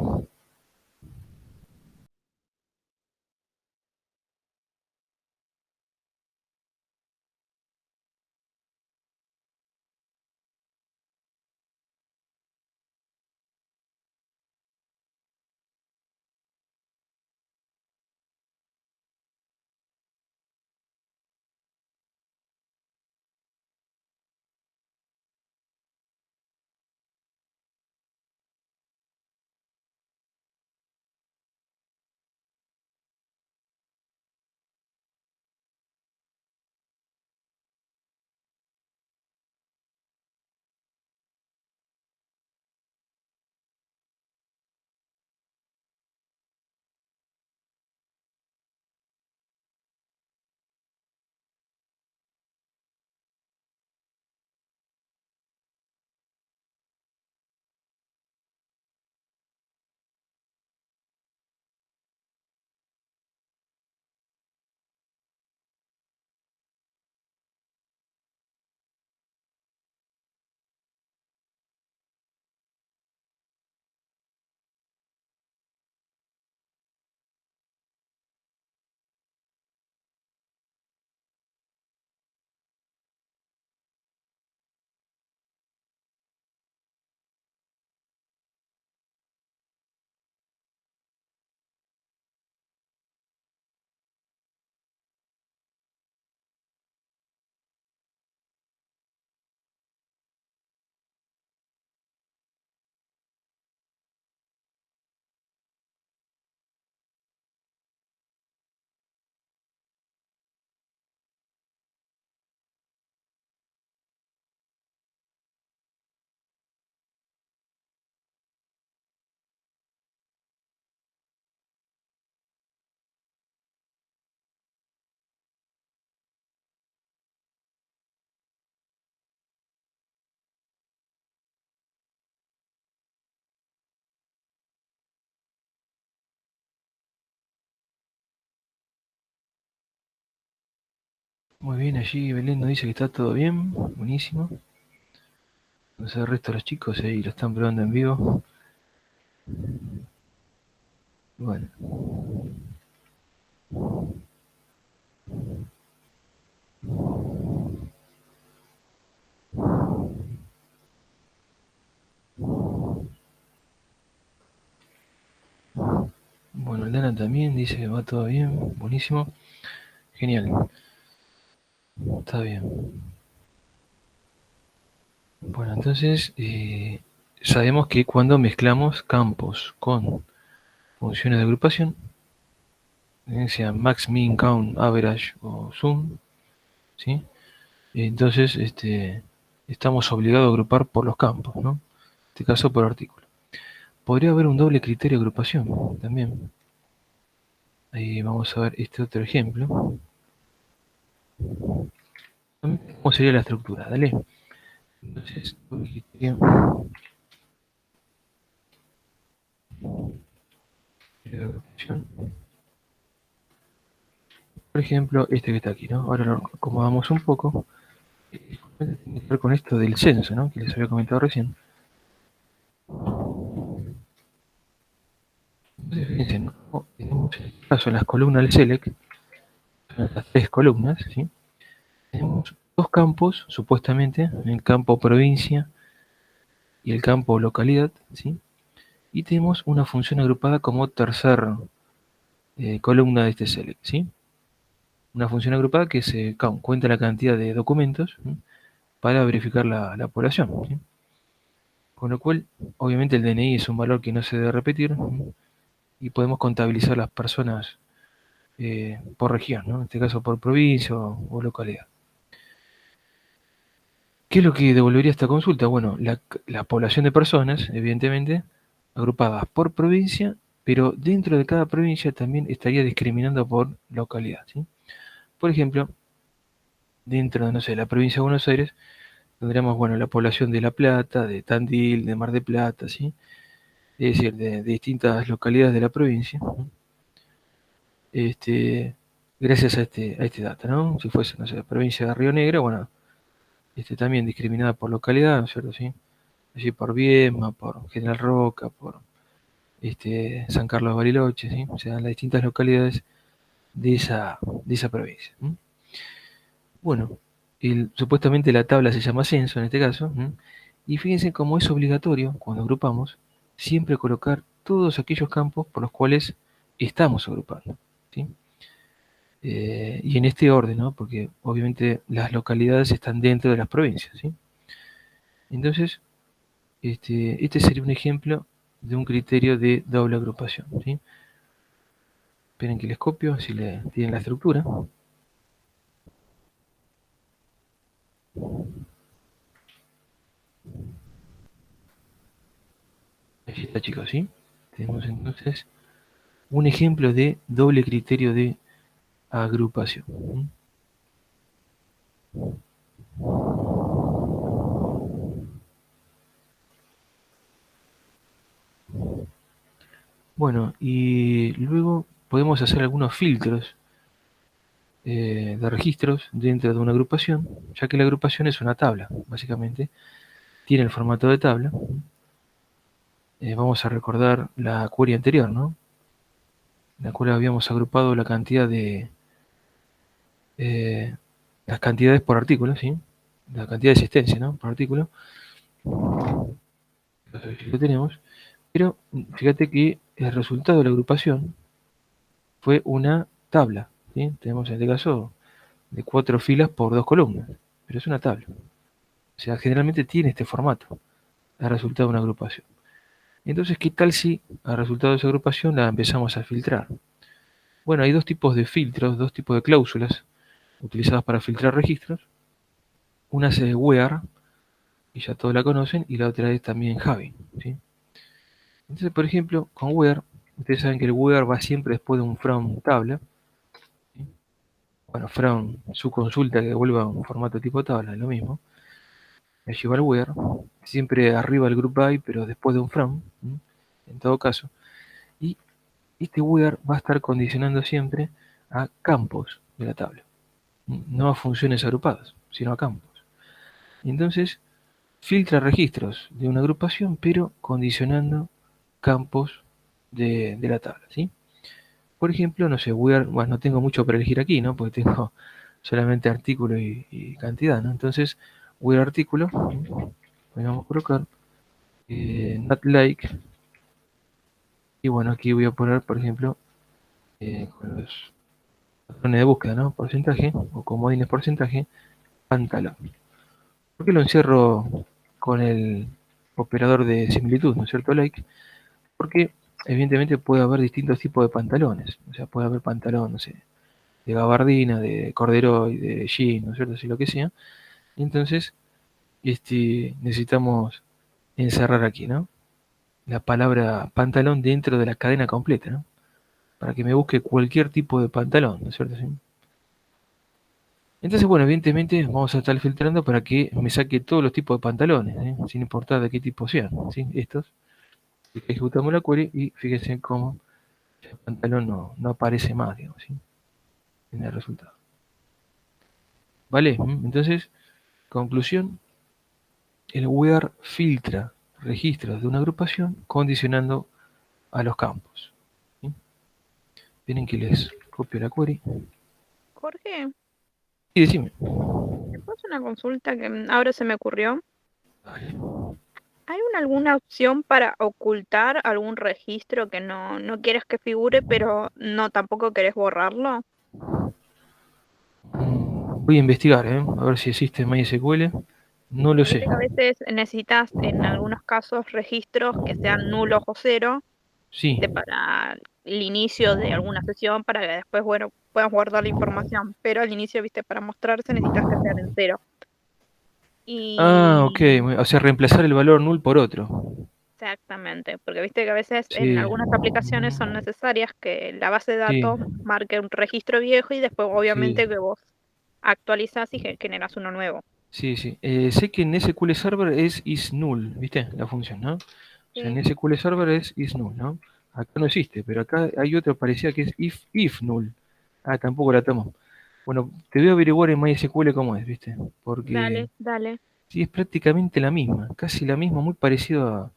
Muy bien, allí Belén nos dice que está todo bien, buenísimo. Entonces el resto de los chicos ahí lo están probando en vivo. Bueno, bueno, Lana también dice que va todo bien, buenísimo. Genial. Está bien. Bueno, entonces sabemos que cuando mezclamos campos con funciones de agrupación, sea max, min, count, average o sum, ¿sí? Entonces estamos obligados a agrupar por los campos, ¿no? En este caso por artículo. Podría haber un doble criterio de agrupación también. Ahí vamos a ver este otro ejemplo. ¿Cómo sería la estructura? Dale. Entonces, doble criterio de agrupación. Por ejemplo, este que está aquí, ¿no? Ahora lo acomodamos un poco. Tiene que ver con esto del censo, ¿no? Que les había comentado recién. Entonces, fíjense, ¿no? Tenemos en este caso las columnas del select, son las tres columnas, ¿sí? Tenemos dos campos, supuestamente, el campo provincia y el campo localidad, ¿sí? Y tenemos una función agrupada como tercer columna de este select, ¿sí? Una función agrupada que se cuenta la cantidad de documentos, ¿sí? Para verificar la población, ¿sí? Con lo cual, obviamente el DNI es un valor que no se debe repetir, ¿sí? Y podemos contabilizar las personas por región, ¿no? En este caso por provincia o localidad. ¿Qué es lo que devolvería esta consulta? Bueno, la población de personas, evidentemente, agrupadas por provincia, pero dentro de cada provincia también estaría discriminando por localidad, ¿sí? Por ejemplo, dentro de, no sé, la provincia de Buenos Aires, tendríamos, bueno, la población de La Plata, de Tandil, de Mar del Plata, ¿sí? Es decir, de distintas localidades de la provincia, ¿no? Este, gracias a este dato, ¿no? Si fuese, no sé, la provincia de Río Negro, bueno, también discriminada por localidad, ¿no es cierto? ¿Sí? Allí por Viedma, por General Roca, por San Carlos de Bariloche, ¿sí? O sea, las distintas localidades de esa provincia. ¿M? Bueno, supuestamente la tabla se llama censo en este caso, ¿m? Y fíjense cómo es obligatorio, cuando agrupamos, siempre colocar todos aquellos campos por los cuales estamos agrupando, ¿sí? Y en este orden, ¿no? Porque obviamente las localidades están dentro de las provincias, ¿sí? Entonces, este sería un ejemplo de un criterio de doble agrupación, ¿sí? Esperen que les copio, si le tienen la estructura. Ahí está, chicos, ¿sí? Tenemos entonces un ejemplo de doble criterio de agrupación. ¿Sí? Bueno, y luego podemos hacer algunos filtros de registros dentro de una agrupación, ya que la agrupación es una tabla, básicamente. Tiene el formato de tabla. Vamos a recordar la query anterior, ¿no? En la cual habíamos agrupado la cantidad de eh, las cantidades por artículo, ¿sí? La cantidad de existencia, ¿no? Por artículo. Lo tenemos. Pero fíjate que el resultado de la agrupación fue una tabla, ¿sí? Tenemos en este caso de 4 filas por 2 columnas, pero es una tabla. O sea, generalmente tiene este formato, el resultado de una agrupación. Entonces, ¿qué tal si al resultado de esa agrupación la empezamos a filtrar? Bueno, hay dos tipos de filtros, dos tipos de cláusulas utilizadas para filtrar registros. Una es where, y ya todos la conocen, y la otra es también having, ¿sí? Entonces, por ejemplo, con where, ustedes saben que el where va siempre después de un from tabla, ¿sí? Bueno, from su consulta que devuelva un formato tipo tabla, es lo mismo. Me lleva al where, siempre arriba el group by, pero después de un from, ¿sí? En todo caso. Y este where va a estar condicionando siempre a campos de la tabla, no a funciones agrupadas, sino a campos. Entonces, filtra registros de una agrupación, pero condicionando campos de la tabla, ¿sí? Por ejemplo, no sé, bueno, no tengo mucho para elegir aquí, ¿no? Porque tengo solamente artículo y cantidad, ¿no? Entonces, where artículo, vamos a colocar not like, y bueno, aquí voy a poner, por ejemplo, con los patrones de búsqueda, ¿no? Porcentaje, o comodines porcentaje, pantalón. ¿Por qué lo encierro con el operador de similitud, ¿no es cierto? Like, porque evidentemente puede haber distintos tipos de pantalones. O sea, puede haber pantalón, no sé, de gabardina, de corderoy, de jean, ¿no es cierto? Así lo que sea. Entonces, necesitamos encerrar aquí, ¿no? La palabra pantalón dentro de la cadena completa, ¿no? Para que me busque cualquier tipo de pantalón, ¿no es cierto? ¿Sí? Entonces, bueno, evidentemente vamos a estar filtrando para que me saque todos los tipos de pantalones, ¿eh? Sin importar de qué tipo sean, ¿sí? Estos. Y que ejecutamos la query y fíjense cómo el pantalón no aparece más, digamos, ¿sí? En el resultado. ¿Vale? Entonces, conclusión, el where filtra registros de una agrupación condicionando a los campos. ¿Sí? Tienen que les copio la query. Jorge, Y decime. ¿te puedo hacer una consulta que ahora se me ocurrió? ¿Hay alguna opción para ocultar algún registro que no quieres que figure, pero no tampoco querés borrarlo? Voy a investigar, a ver si existe MySQL. No lo Porque sé. viste que a veces necesitas en algunos casos registros que sean nulos o cero, Sí, viste, para el inicio de alguna sesión, para que después, bueno, puedas guardar la información. Pero al inicio, viste, para mostrarse necesitas que sean en cero. ah, ok. Y O sea, reemplazar el valor null por otro. exactamente, porque viste que a veces en Sí, algunas aplicaciones son necesarias que la base de sí, datos marque un registro viejo y después sí, obviamente que vos actualizás y generas uno nuevo. sí, sí. Sé que en SQL Server es isNull, ¿viste? La función, ¿no? O sea, en Sí, SQL Server es isNull, ¿no? Acá no existe, pero acá hay otra parecida que es if null. Ah, tampoco la tomo. Bueno, te voy a averiguar en MySQL cómo es, ¿viste? Porque dale, dale. sí, es prácticamente la misma, casi la misma, muy parecido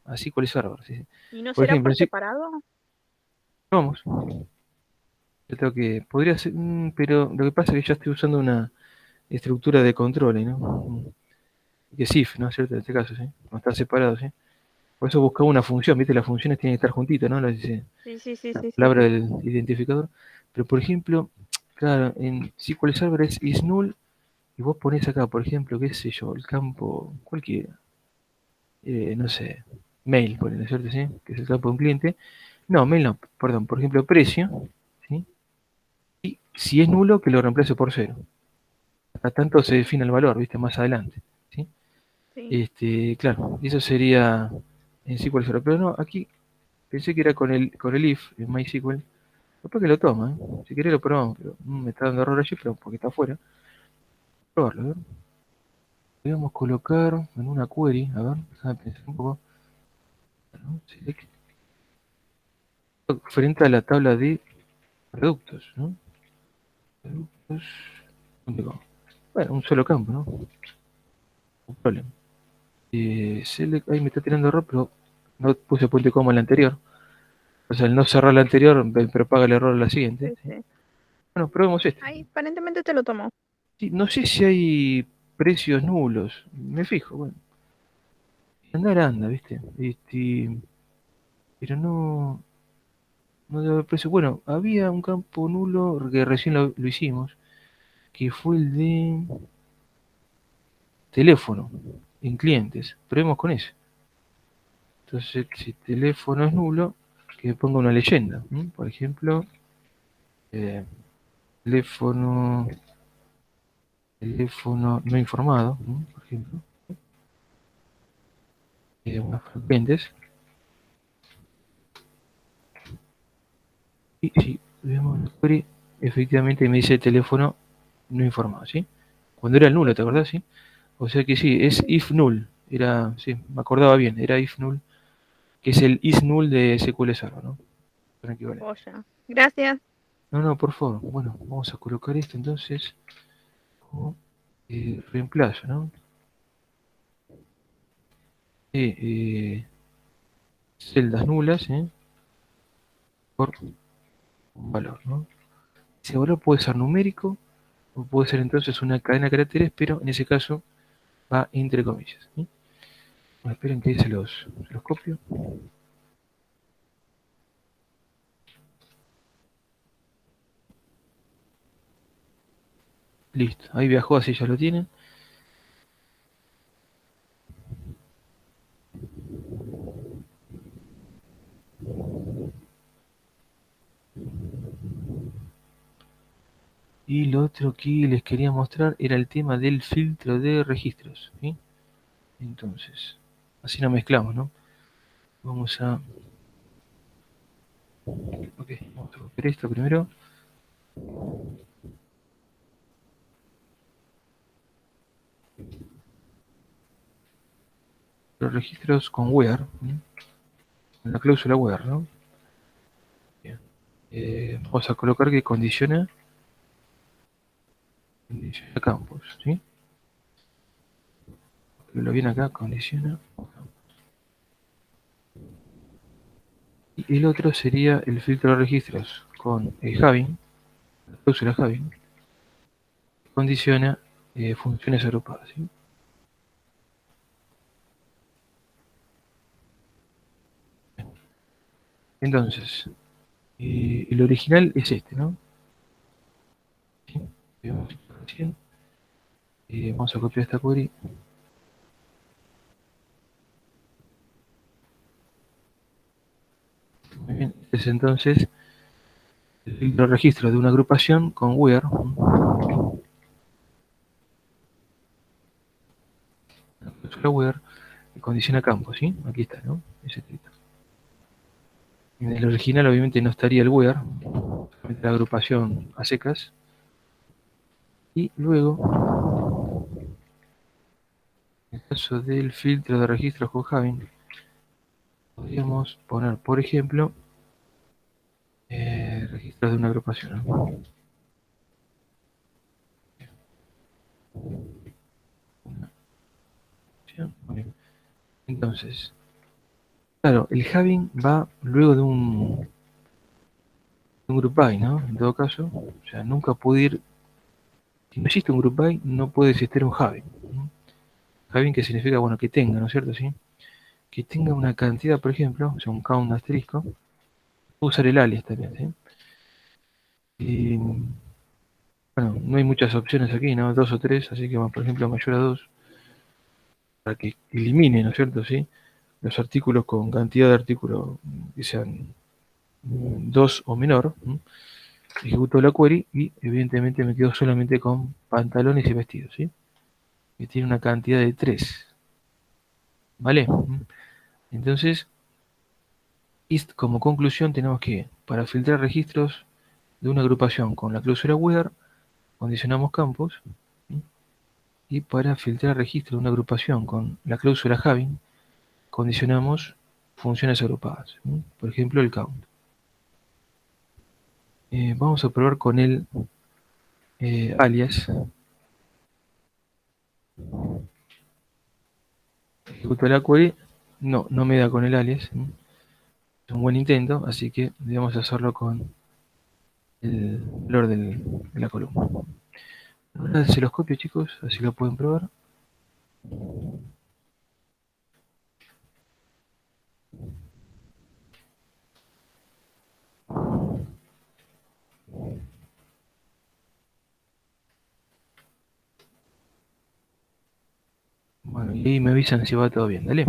a SQL Server. ¿Sí? ¿Y no Por será ejemplo, por sí, separado? vamos, yo tengo que, podría ser, pero lo que pasa es que ya estoy usando una estructura de control, ¿no? Que es if, ¿no es cierto? En este caso, ¿sí? No están separados, ¿sí? Por eso buscaba una función, ¿viste? Las funciones tienen que estar juntitas, ¿no? Sí, sí, sí, La sí, sí, palabra sí. del identificador. Pero, por ejemplo, claro, en SQL Server es isNull y vos ponés acá, por ejemplo, qué sé yo, el campo cualquiera, no sé, mail, por ¿no es cierto? ¿Sí? Que es el campo de un cliente. No, mail no, perdón, por ejemplo, precio, ¿sí? Y si es nulo, que lo reemplace por cero. Hasta tanto se define el valor, ¿viste? Más adelante, ¿sí? Sí. Claro, eso sería en SQL Server. Pero no, aquí pensé que era con el if, en MySQL. Después que lo toma, ¿eh? Si querés lo probamos, pero me está dando error allí, pero porque está afuera. Probarlo, a ver. Podríamos colocar en una query, a ver, déjame pensar un poco. ¿No? Select, frente a la tabla de productos, ¿no? Productos. ¿Dónde va? Bueno, un solo campo, ¿no? Un problema. Select, ahí me está tirando error, pero no puse punto y coma en la anterior. O sea, al no cerrar la anterior, me propaga el error a la siguiente. Sí, ¿Sí? sí. Bueno, probemos este. Ahí aparentemente te lo tomó. Sí, no sé si hay precios nulos. Me fijo, bueno. Andar anda, ¿viste? Pero no debe haber precio. Bueno, había un campo nulo que recién lo hicimos, que fue el de teléfono en clientes. Probemos con ese. Entonces, si teléfono es nulo, que ponga una leyenda. Por ejemplo, eh, teléfono, teléfono no informado, por ejemplo, unas clientes. Y si vemos la query, efectivamente me dice teléfono no informado, ¿sí? Cuando era el nulo, ¿te Perfecto. acordás? ¿Sí? O sea que sí, es if null. Era, sí, me acordaba bien, era if null, que es el is null de SQL Server, ¿no? Son equivalentes. Joya. Gracias. No, no, por favor. Bueno, vamos a colocar esto entonces como reemplazo, ¿no? Celdas nulas, por un valor, ¿no? Ese valor puede ser numérico o puede ser entonces una cadena de caracteres, pero en ese caso va entre comillas. ¿Sí? Bueno, esperen que ahí se los copio. Listo, ahí viajó, así ya lo tienen. Y lo otro que les quería mostrar era el tema del filtro de registros, ¿sí? Entonces, así no mezclamos, ¿no? Vamos a... Ok, vamos a copiar esto primero. Los registros con where, ¿sí? Con la cláusula where, ¿no? Bien. Vamos a colocar que condiciona campos, ¿sí? Lo viene acá, condiciona. Y el otro sería el filtro de registros con having, la cláusula having, que condiciona funciones agrupadas, ¿sí? Entonces, el original es este, ¿no? ¿Sí? Recién. Vamos a copiar esta query. Muy bien, es entonces el filtro de registro de una agrupación con where, la cláusula where, que condiciona campos, ¿sí? Aquí está, ¿no? Es escrito. En el original obviamente no estaría el where, solamente la agrupación a secas. Y luego, en el caso del filtro de registros con having, podríamos poner, por ejemplo, registros de una agrupación, ¿no? Una opción. Muy bien. Entonces, claro, el having va luego de un group by, ¿no? En todo caso, o sea, nunca puede ir, si no existe un group by, no puede existir un having, ¿no? Having que significa, bueno, que tenga, ¿no es cierto? ¿Sí? Que tenga una cantidad, por ejemplo, o sea, un count asterisco, puedo usar el alias también, ¿sí? Y, bueno, no hay muchas opciones aquí, ¿no? Dos o tres, así que, bueno, por ejemplo, mayor a dos, para que elimine, ¿no es cierto? ¿Sí? Los artículos con cantidad de artículos que sean dos o menor, ¿no? Ejecuto la query y evidentemente me quedo solamente con pantalones y vestidos, ¿sí? Que tiene una cantidad de 3, ¿vale? Entonces, y como conclusión tenemos que, para filtrar registros de una agrupación con la cláusula where, condicionamos campos, ¿sí? Y para filtrar registros de una agrupación con la cláusula having, condicionamos funciones agrupadas, ¿sí? Por ejemplo, el count. Vamos a probar con el alias. Ejecuto la query. No, no me da con el alias. Es un buen intento, así que debemos hacerlo con el valor de la columna. Ahora se los copio, chicos, así lo pueden probar. Bueno, y ahí me avisan si va todo bien, dale.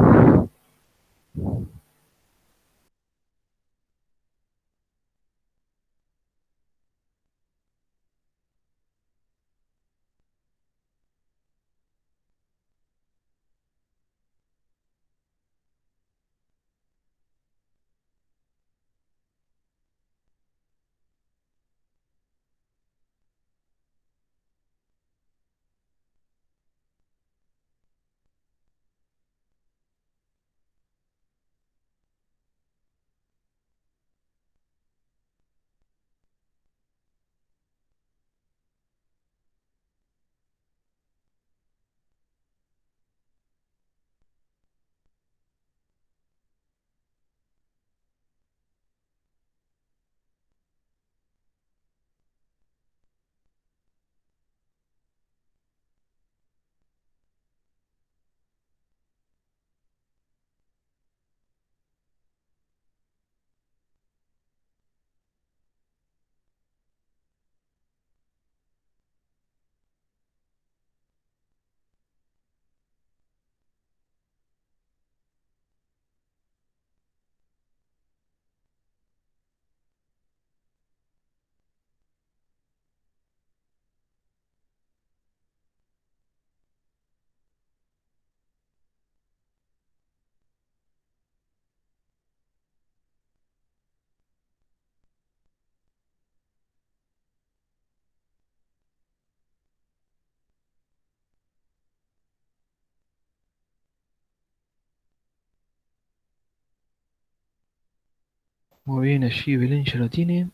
Muy bien, allí Belén ya lo tiene.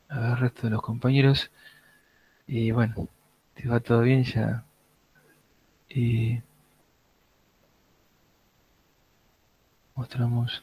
A ver, el resto de los compañeros. Y bueno, te va todo bien ya. Y mostramos.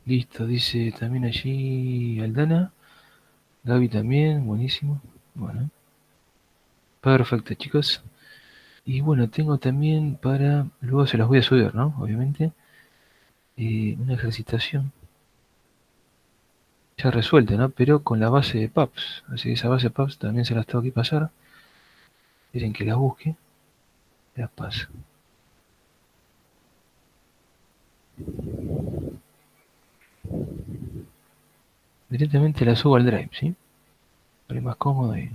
Listo, dice también allí Aldana. Gaby también, buenísimo. Bueno, perfecto, chicos. Y bueno, tengo también para. Luego se los voy a subir, ¿no? Obviamente. Una ejercitación ya resuelta, ¿no? Pero con la base de PAPS. Así que esa base de PAPS también se las tengo que pasar. Miren que la busque. Las paso. Directamente la subo al Drive, ¿sí? Pero es más cómodo y...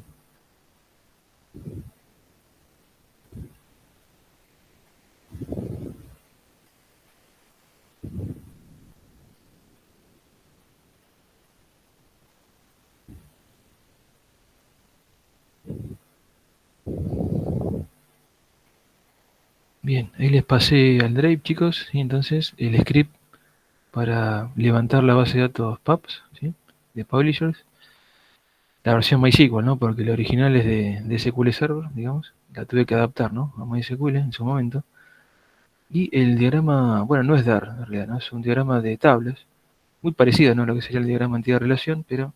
Bien, ahí les pasé al Drive, chicos, y entonces el script para levantar la base de datos PAPS, ¿sí? De Publishers. La versión MySQL, ¿no? Porque la original es de SQL Server, digamos. La tuve que adaptar, ¿no? A MySQL en su momento. Y el diagrama, bueno, no es DAR, en realidad, ¿no? Es un diagrama de tablas. Muy parecido, ¿no? A lo que sería el diagrama antigua-relación, pero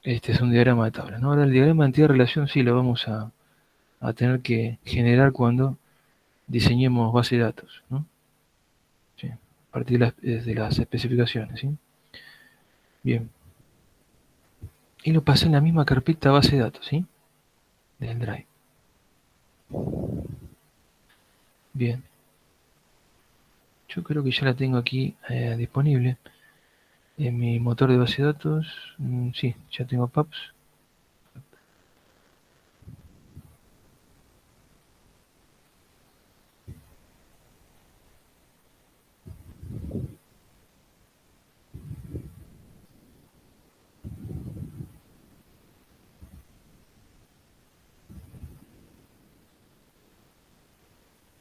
este es un diagrama de tablas, ¿no? Ahora el diagrama antigua-relación sí lo vamos a tener que generar cuando diseñemos base de datos, ¿no? Sí, a partir de las especificaciones, ¿sí? Bien. Y lo pasé en la misma carpeta base de datos, ¿sí? Del Drive. Bien. Yo creo que ya la tengo aquí disponible en mi motor de base de datos. Sí, ya tengo PAPS.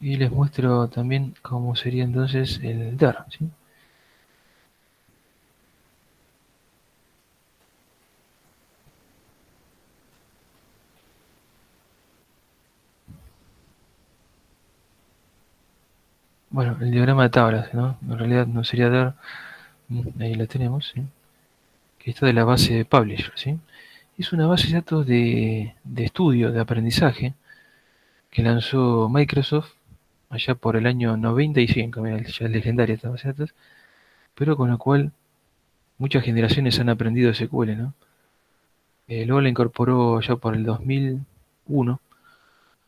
Y les muestro también cómo sería entonces el DAR, ¿sí? Bueno, el diagrama de tablas, ¿no? En realidad no sería DAR. Ahí la tenemos, ¿sí? Que está de la base de Publisher, ¿sí? Es una base de datos de estudio, de aprendizaje, que lanzó Microsoft allá por el año 95, mira, ya es legendaria esta base de datos, pero con la cual muchas generaciones han aprendido SQL, ¿no? Luego la incorporó ya por el 2001,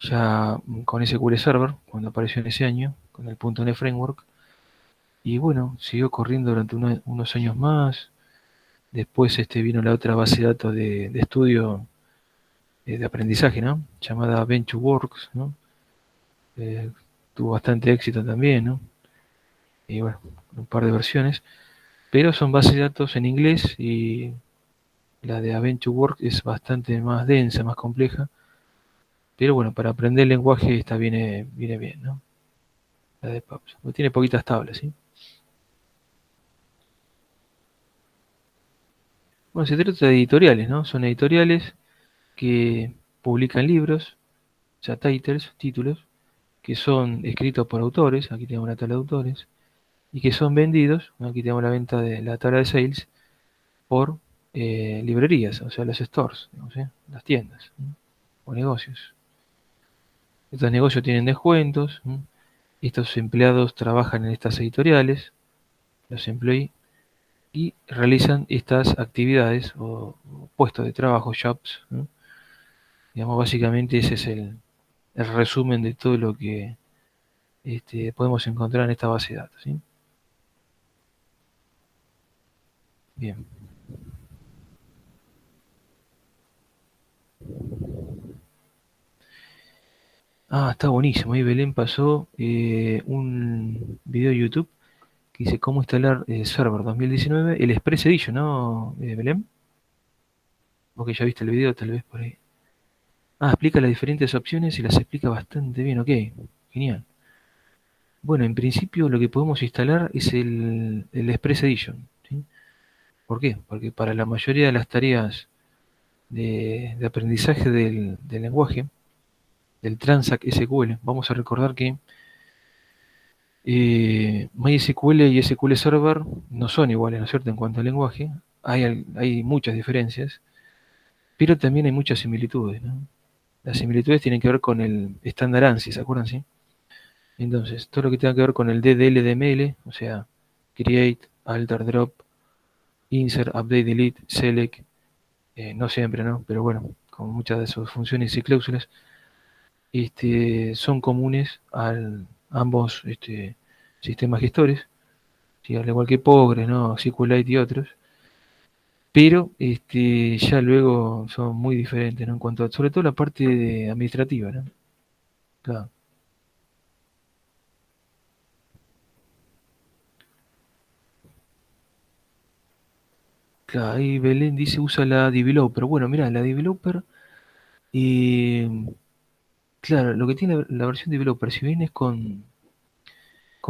ya con SQL Server, cuando apareció en ese año, con el .NET Framework, y bueno, siguió corriendo durante unos años más. Después vino la otra base de datos de estudio de aprendizaje, ¿no? Llamada VentureWorks, ¿no? Eh, Tuvo bastante éxito también, ¿no? Y bueno, un par de versiones, pero son bases de datos en inglés y la de AdventureWorks es bastante más densa, más compleja, pero bueno, para aprender el lenguaje esta viene bien, ¿no? La de PAPS. Tiene poquitas tablas, ¿sí? Bueno, se trata de editoriales, ¿no? Son editoriales que publican libros, o sea, titles, títulos, que son escritos por autores, aquí tenemos la tabla de autores, y que son vendidos, ¿no? Aquí tenemos la venta de la tabla de sales, por librerías, o sea, los stores, digamos, ¿sí? Las tiendas, ¿no? O negocios. Estos negocios tienen descuentos, ¿no? Estos empleados trabajan en estas editoriales, los employees, y realizan estas actividades o puestos de trabajo, jobs, ¿no? Digamos, básicamente ese es el resumen de todo lo que podemos encontrar en esta base de datos, ¿sí? Bien. Ah, está buenísimo. Ahí Belén pasó un video de YouTube que dice cómo instalar Server 2019, el Express Edition, ¿no, Belén? Vos que ya viste el video, tal vez por ahí. Ah, explica las diferentes opciones y las explica bastante bien, ok. Genial. Bueno, en principio lo que podemos instalar es el Express Edition, ¿sí? ¿Por qué? Porque para la mayoría de las tareas de aprendizaje del lenguaje, del Transact SQL, vamos a recordar que MySQL y SQL Server no son iguales, ¿no es cierto?, en cuanto al lenguaje. Hay muchas diferencias, pero también hay muchas similitudes, ¿no? Las similitudes tienen que ver con el estándar ANSI, ¿se acuerdan, sí? Entonces, todo lo que tenga que ver con el DDL, o sea, create, alter, drop, insert, update, delete, select, no siempre, ¿no? Pero bueno, con muchas de sus funciones y cláusulas, son comunes a ambos sistemas gestores, ¿sí? Al igual que Postgres, ¿no? SQLite y otros, pero ya luego son muy diferentes, ¿no? En cuanto a, sobre todo la parte administrativa, ¿no? Claro. Claro, ahí Belén dice usa la developer. Bueno, mira, la developer, eh, claro, lo que tiene la versión developer, si bien es con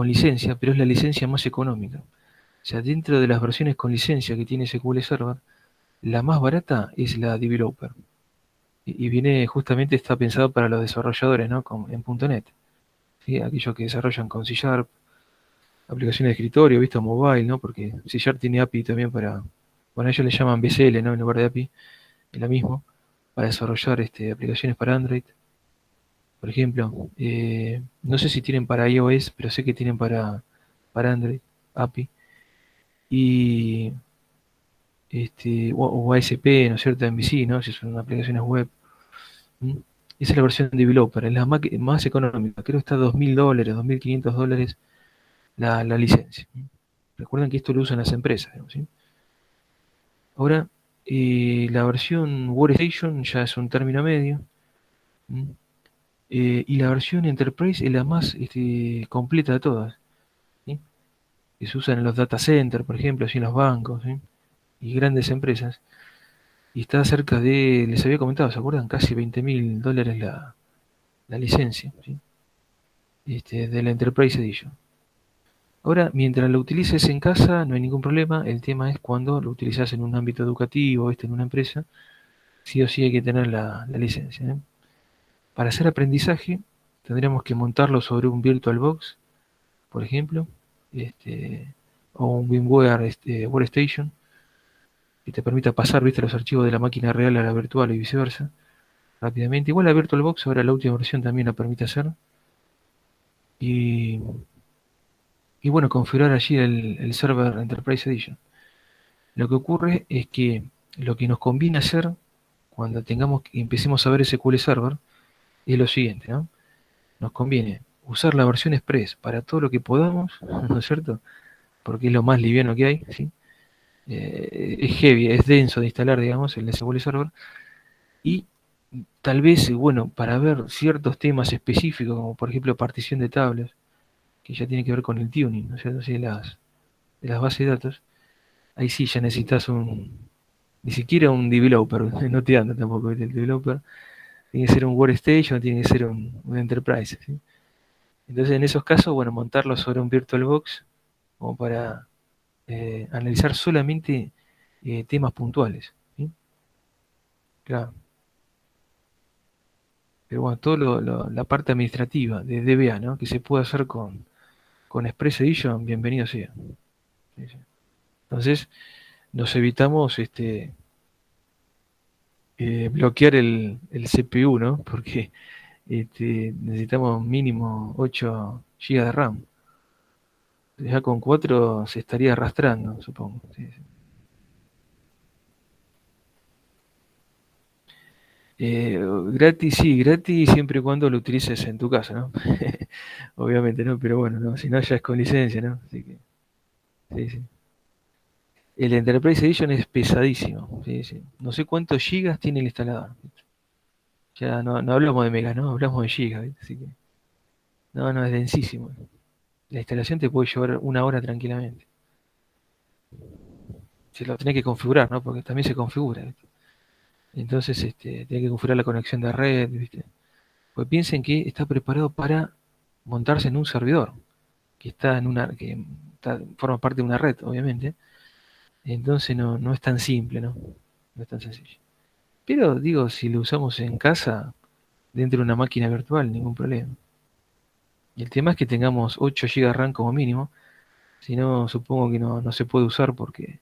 licencia, pero es la licencia más económica. O sea, dentro de las versiones con licencia que tiene SQL Server, la más barata es la developer. Y viene justamente, está pensado para los desarrolladores, ¿no? En .NET, ¿sí? Aquellos que desarrollan con C Sharp, aplicaciones de escritorio, visto mobile, ¿no? Porque C Sharp tiene API también para, bueno, ellos le llaman BCL, ¿no? En lugar de API, es la mismo, para desarrollar aplicaciones para Android, por ejemplo. No sé si tienen para iOS, pero sé que tienen para Android, API. Y o ASP, ¿no es cierto? MVC, ¿no? Si son aplicaciones web. ¿Mm? Esa es la versión developer, es la más económica. Creo que está a $2.000, $2.500 la licencia. ¿Mm? Recuerden que esto lo usan las empresas, digamos, ¿sí? Ahora, la versión Workstation ya es un término medio. ¿Mm? Y la versión Enterprise es la más completa de todas, ¿sí? Que se usan en los data centers, por ejemplo, así en los bancos, ¿sí? Y grandes empresas. Y está cerca de, les había comentado, ¿se acuerdan? Casi $20.000 la licencia, ¿sí? De la Enterprise Edition. Ahora, mientras lo utilices en casa, no hay ningún problema. El tema es cuando lo utilizas en un ámbito educativo, en una empresa, sí o sí hay que tener la licencia, ¿eh? Para hacer aprendizaje, tendríamos que montarlo sobre un VirtualBox, por ejemplo, o un VMware Workstation, que te permita pasar, viste, los archivos de la máquina real a la virtual y viceversa, rápidamente. Igual la VirtualBox, ahora la última versión también la permite hacer. Y, y bueno, configurar allí el server Enterprise Edition. Lo que ocurre es que lo que nos conviene hacer cuando empecemos a ver SQL Server es lo siguiente, ¿no? Nos conviene usar la versión Express para todo lo que podamos, ¿no es cierto? Porque es lo más liviano que hay, ¿sí? Es heavy, es denso de instalar, digamos, el SQL Server. Y tal vez, bueno, para ver ciertos temas específicos, como por ejemplo partición de tablas, que ya tiene que ver con el tuning, ¿no es cierto? Así de las bases de datos, ahí sí ya necesitas ni siquiera un developer, no te anda tampoco el developer, tiene que ser un workstation, tiene que ser un enterprise, ¿sí? Entonces en esos casos, bueno, montarlo sobre un VirtualBox como para analizar solamente temas puntuales, ¿sí? Claro. Pero bueno, todo la parte administrativa de DBA, ¿no? Que se puede hacer con Express Edition, bienvenido sea. Sí, sí. Entonces, nos evitamos bloquear el CPU, ¿no? Porque necesitamos mínimo 8 GB de RAM. Ya con 4 se estaría arrastrando, supongo. Sí, sí. Gratis, sí, gratis siempre y cuando lo utilices en tu casa, ¿no? Obviamente, ¿no? Pero bueno, no, si no ya es con licencia, ¿no? Así que, sí, sí. El Enterprise Edition es pesadísimo. Sí, sí. No sé cuántos gigas tiene el instalador. Ya no hablamos de megas, ¿no? Hablamos de gigas, ¿viste? Así que, no, es densísimo. La instalación te puede llevar 1 hora tranquilamente. Se lo tenés que configurar, ¿no? Porque también se configura, ¿viste? Entonces, tenés que configurar la conexión de red, ¿viste? Pues piensen que está preparado para montarse en un servidor, forma parte de una red, obviamente. Entonces no es tan simple, ¿no? No es tan sencillo. Pero digo, si lo usamos en casa, dentro de una máquina virtual, ningún problema. Y el tema es que tengamos 8 GB RAM como mínimo, si no, supongo que no se puede usar porque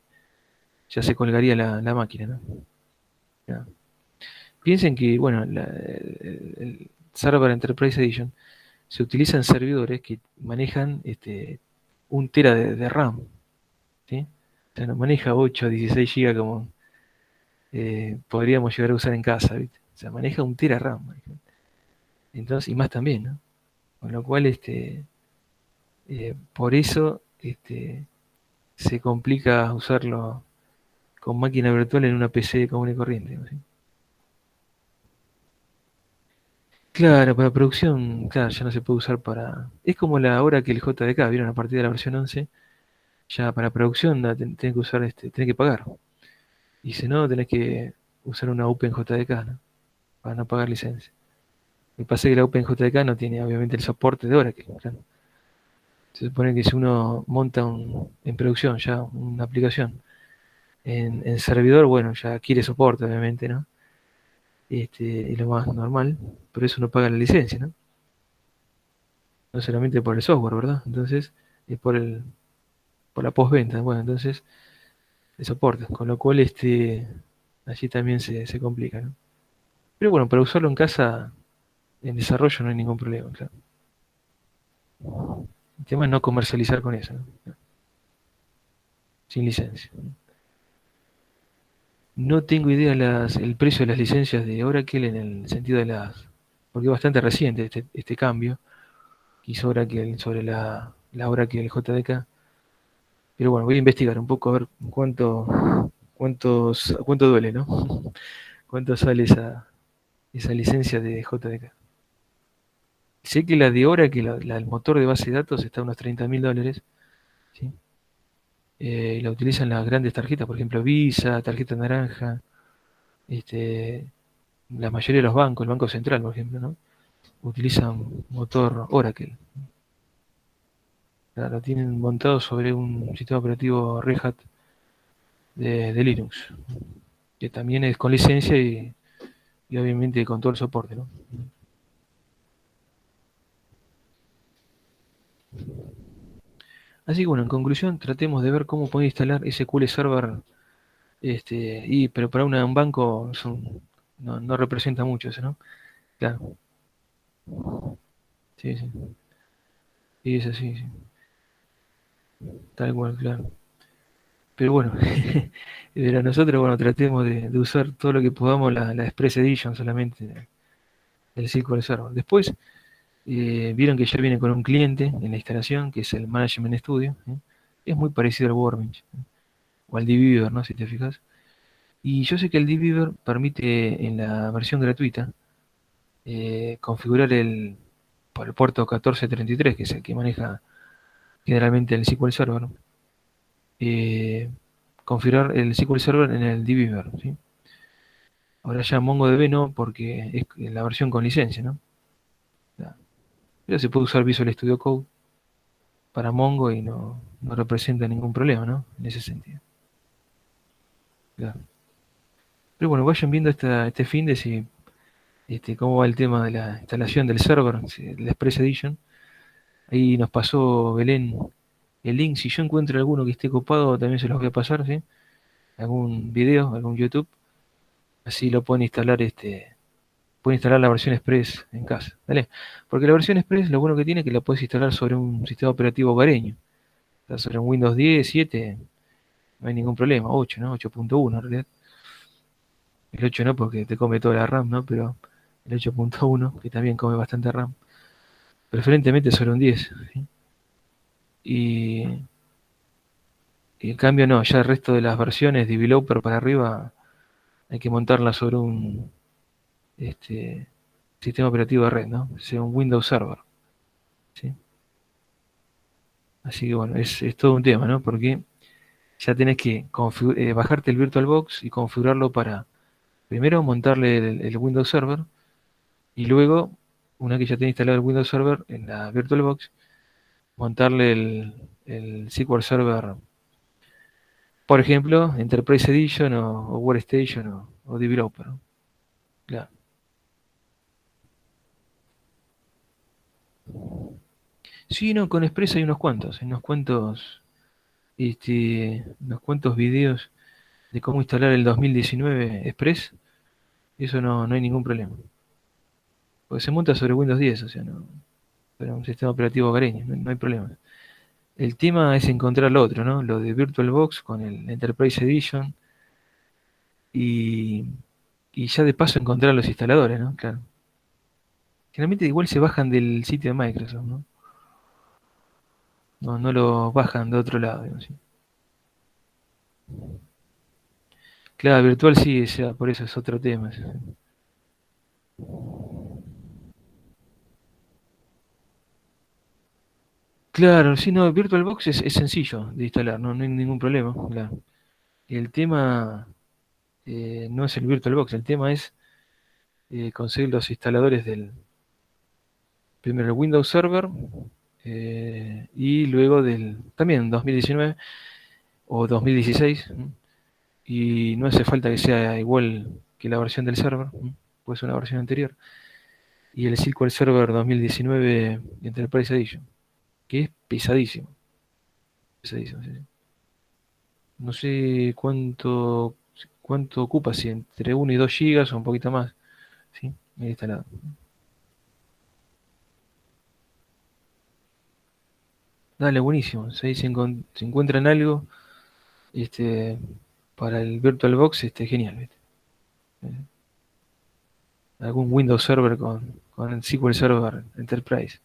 ya se colgaría la máquina, ¿no? Ya. Piensen que, bueno, el Server Enterprise Edition se utilizan servidores que manejan 1 TB de RAM, ¿sí? O sea, no maneja 8 o 16 GB como podríamos llegar a usar en casa, ¿viste? O sea, maneja 1 TB RAM. Entonces, y más también, ¿no? Con lo cual, por eso se complica usarlo con máquina virtual en una PC común y corriente, ¿no? ¿Sí? Claro, para producción, claro, ya no se puede usar para... Es como ahora que el JDK, ¿vieron? A partir de la versión 11, ya para producción tenés que usar, tenés que pagar. Y si no, tenés que usar una OpenJDK, ¿no? Para no pagar licencia. Me pasa que la OpenJDK no tiene, obviamente, el soporte de Oracle, claro. Se supone que si uno monta en producción ya una aplicación en servidor, bueno, ya quiere soporte, obviamente, ¿no? Es lo más normal, pero eso no paga la licencia, ¿no? No solamente por el software, ¿verdad? Entonces, es por la postventa, bueno, entonces, el soporte, con lo cual, allí también se complica, ¿no? Pero bueno, para usarlo en casa, en desarrollo no hay ningún problema, claro. El tema es no comercializar con eso, ¿no? Sin licencia. No tengo idea el precio de las licencias de Oracle en el sentido de porque es bastante reciente este cambio que hizo Oracle sobre la Oracle JDK. Pero bueno, voy a investigar un poco a ver cuánto duele, ¿no? Cuánto sale esa licencia de JDK. Sé que la de Oracle, el motor de base de datos, está a unos $30.000, ¿sí? La utilizan las grandes tarjetas, por ejemplo Visa, tarjeta naranja, la mayoría de los bancos, el Banco Central, por ejemplo, ¿no? Utilizan motor Oracle. Lo tienen montado sobre un sistema operativo Red Hat de Linux, que también es con licencia y obviamente con todo el soporte, ¿no? Así que bueno, en conclusión, tratemos de ver cómo poder instalar SQL Server, pero para un banco no representa mucho eso, ¿no? Claro, sí, sí. Y es así, sí. Tal cual, claro. Pero bueno, pero nosotros, bueno, tratemos de usar todo lo que podamos la Express Edition solamente del SQL Server. Después, vieron que ya viene con un cliente en la instalación, que es el Management Studio, ¿eh? Es muy parecido al Workbench, ¿eh? O al dbeaver, ¿no? Si te fijas. Y yo sé que el dbeaver permite en la versión gratuita configurar por el puerto 1433, que es el que maneja generalmente el SQL Server, ¿no? Configurar el SQL Server en el dbeaver, ¿sí? Ahora ya MongoDB no, porque es la versión con licencia, ¿no? Pero se puede usar Visual Studio Code para Mongo y no representa ningún problema, ¿no? En ese sentido. Claro. Pero bueno, vayan viendo este fin de si cómo va el tema de la instalación del server, la Express Edition. Ahí nos pasó Belén el link. Si yo encuentro alguno que esté copado, también se los voy a pasar, ¿sí? Algún video, algún YouTube. Así lo pueden instalar la versión Express en casa, ¿vale? Porque la versión Express lo bueno que tiene es que la puedes instalar sobre un sistema operativo hogareño. O sea, sobre un Windows 10, 7, no hay ningún problema. 8, ¿no? 8.1 en realidad. El 8 no porque te come toda la RAM, ¿no? Pero el 8.1, que también come bastante RAM. Preferentemente sobre un 10, ¿sí? Y Y en cambio no, ya el resto de las versiones de developer para arriba hay que montarlas sobre un sistema operativo de red, ¿no? O sea, un Windows Server, ¿sí? Así que bueno, es todo un tema, ¿no? Porque ya tenés que bajarte el VirtualBox y configurarlo para, primero, montarle el Windows Server y luego, una que ya tenés instalado el Windows Server en la VirtualBox, montarle el SQL Server, por ejemplo, Enterprise Edition o Workstation o Developer, ¿no? Claro. Sí, no, con Express hay unos cuantos videos de cómo instalar el 2019 Express, y eso no hay ningún problema. Porque se monta sobre Windows 10, o sea, no, para un sistema operativo hogareño, no hay problema. El tema es encontrar lo otro, ¿no? Lo de VirtualBox con el Enterprise Edition y, y ya de paso encontrar los instaladores, ¿no? Claro. Generalmente igual se bajan del sitio de Microsoft, ¿no? No lo bajan de otro lado, digamos, ¿sí? Claro, virtual sí, ya, por eso es otro tema. Sí. Claro, sí, no, VirtualBox es sencillo de instalar, no hay ningún problema, claro. El tema no es el VirtualBox, el tema es conseguir los instaladores del, primero el Windows Server y luego también 2019 o 2016, ¿m? Y no hace falta que sea igual que la versión del server, ¿m? Puede ser una versión anterior. Y el SQL Server 2019 Enterprise Edition, que es pesadísimo, pesadísimo, sí, sí. No sé cuánto ocupa, si entre 1 y 2 gigas o un poquito más, ¿sí? Ahí instalado. Dale, buenísimo. Si se encuentran algo este, para el VirtualBox, genial, ¿viste? Eh, Algún Windows Server con el SQL Server Enterprise.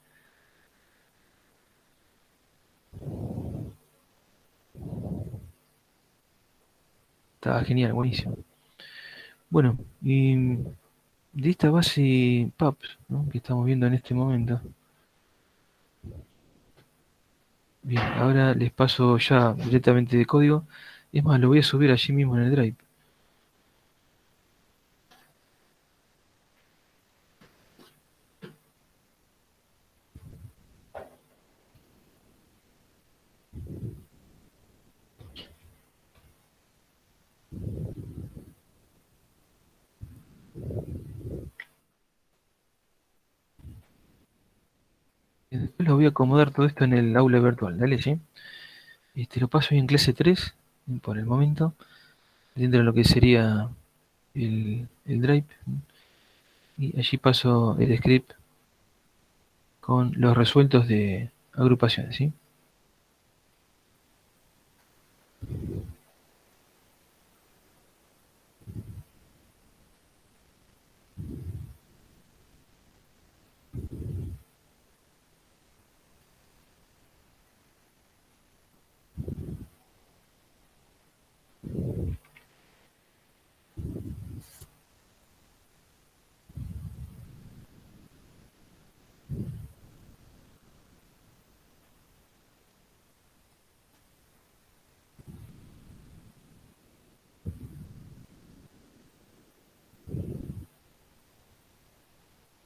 Estaba genial, buenísimo. Bueno, y de esta base PAPS, ¿no? Que estamos viendo en este momento. Bien, ahora les paso ya directamente de código. Es más, lo voy a subir allí mismo en el Drive. Y después lo voy a acomodar todo esto en el aula virtual, dale, ¿sí? Lo paso ahí en clase 3 por el momento, dentro de lo que sería el Drive. Y allí paso el script con los resueltos de agrupaciones, ¿sí?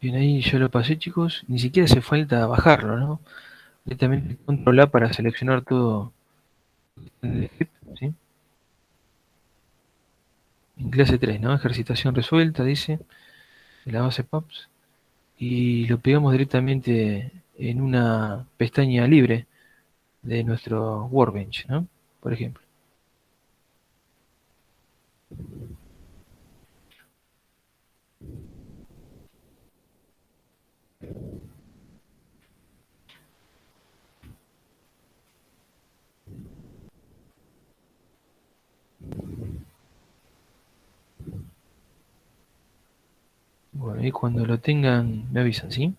Bien, ahí yo lo pasé, chicos. Ni siquiera hace falta bajarlo, ¿no? Directamente control A para seleccionar todo el script, ¿sí? En clase 3, ¿no? Ejercitación resuelta, dice, de la base PAPS. Y lo pegamos directamente en una pestaña libre de nuestro Workbench, ¿no? Por ejemplo. Bueno, y cuando lo tengan, me avisan, ¿sí?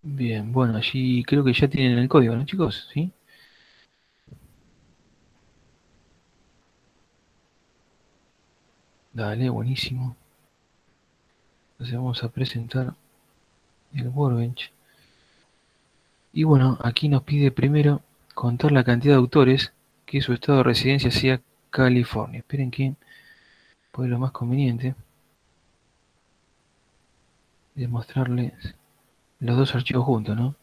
Bien, bueno, allí creo que ya tienen el código, ¿no, chicos? ¿Sí? Dale, buenísimo. Entonces vamos a presentar el Workbench. Y bueno, aquí nos pide primero contar la cantidad de autores que su estado de residencia sea California. Esperen que, pues lo más conveniente es mostrarles los dos archivos juntos, ¿no?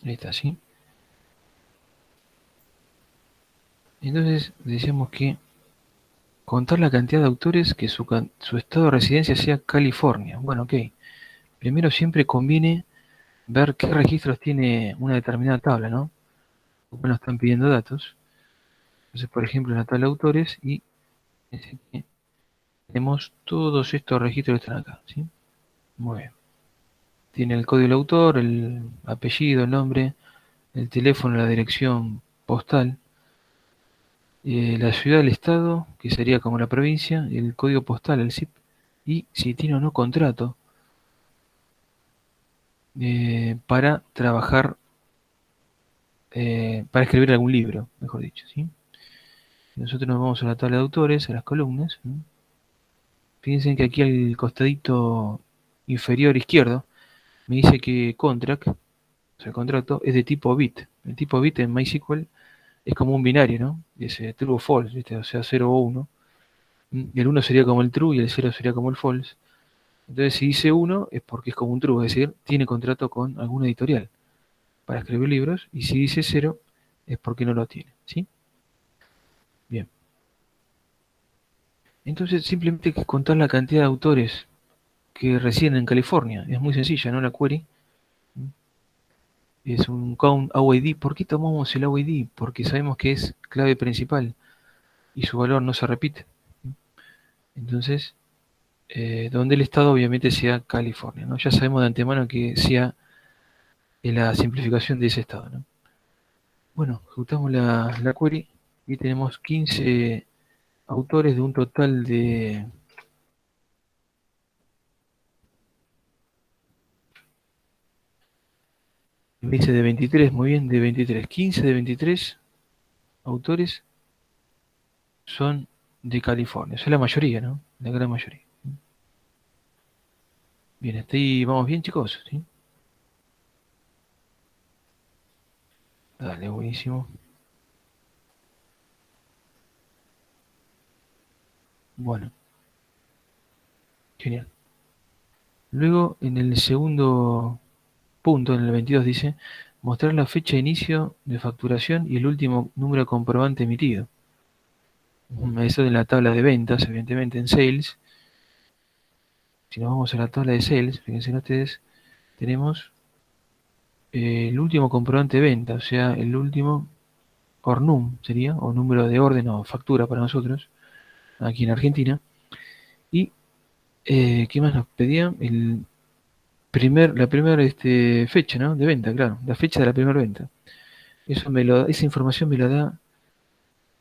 Ahí está, ¿sí? Entonces decíamos que contar la cantidad de autores que su estado de residencia sea California. Bueno, ok. Primero siempre conviene ver qué registros tiene una determinada tabla, ¿no? Porque nos están pidiendo datos. Entonces, por ejemplo, en la tabla de autores y dice que tenemos todos estos registros que están acá, ¿sí? Muy bien. Tiene el código del autor, el apellido, el nombre, el teléfono, la dirección postal, la ciudad, el estado, que sería como la provincia, el código postal, el zip, y si tiene o no contrato para trabajar, para escribir algún libro, mejor dicho, ¿sí? Nosotros nos vamos a la tabla de autores, a las columnas, ¿sí? Fíjense que aquí al costadito inferior izquierdo me dice que contract, o sea, el contrato, es de tipo bit. El tipo bit en MySQL es como un binario, ¿no? Es true o false, ¿viste? O sea, 0 o 1. Y el uno sería como el true y el 0 sería como el false. Entonces, si dice uno es porque es como un true, es decir, tiene contrato con alguna editorial para escribir libros. Y si dice 0 es porque no lo tiene, ¿sí? Bien. Entonces, simplemente hay que contar la cantidad de autores que residen en California. Es muy sencilla, ¿no? La query es un count AUID. ¿Por qué tomamos el AUID? Porque sabemos que es clave principal y su valor no se repite. Entonces, donde el estado obviamente sea California, ¿no? Ya sabemos de antemano que sea la simplificación de ese estado, ¿no? Bueno, ejecutamos la query y tenemos 15 autores de un total de... Me dice de 23, muy bien, de 23. 15 de 23 autores son de California. Esa es la mayoría, ¿no? La gran mayoría. Bien, hasta ahí vamos bien, chicos, ¿sí? Dale, buenísimo. Bueno, genial. Luego, en el segundo punto, en el 22 dice, mostrar la fecha de inicio de facturación y el último número de comprobante emitido. Eso en la tabla de ventas, evidentemente en sales. Si nos vamos a la tabla de sales, fíjense ustedes, tenemos el último comprobante de venta, o sea, el último ORNUM sería, o número de orden o factura para nosotros, aquí en Argentina. Y, ¿qué más nos pedían? La primera fecha, ¿no? De venta, claro, la fecha de la primera venta. Esa información me la da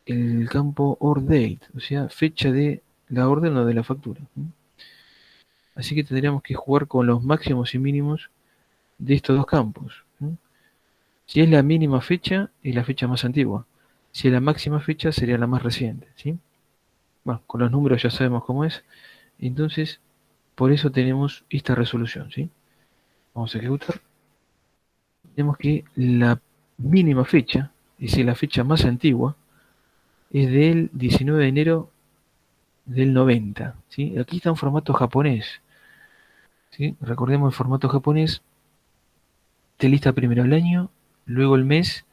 el campo ORDATE, o sea, fecha de la orden o de la factura. Así que tendríamos que jugar con los máximos y mínimos de estos dos campos. Si es la mínima fecha, es la fecha más antigua. Si es la máxima fecha, sería la más reciente, ¿sí? Bueno, con los números ya sabemos cómo es. Entonces, por eso tenemos esta resolución, ¿sí? Vamos a ejecutar. Tenemos que la mínima fecha, es decir, la fecha más antigua, es del 19 de enero del 90, ¿sí? Aquí está en formato japonés, ¿sí? Recordemos el formato japonés, te lista primero el año, luego el mes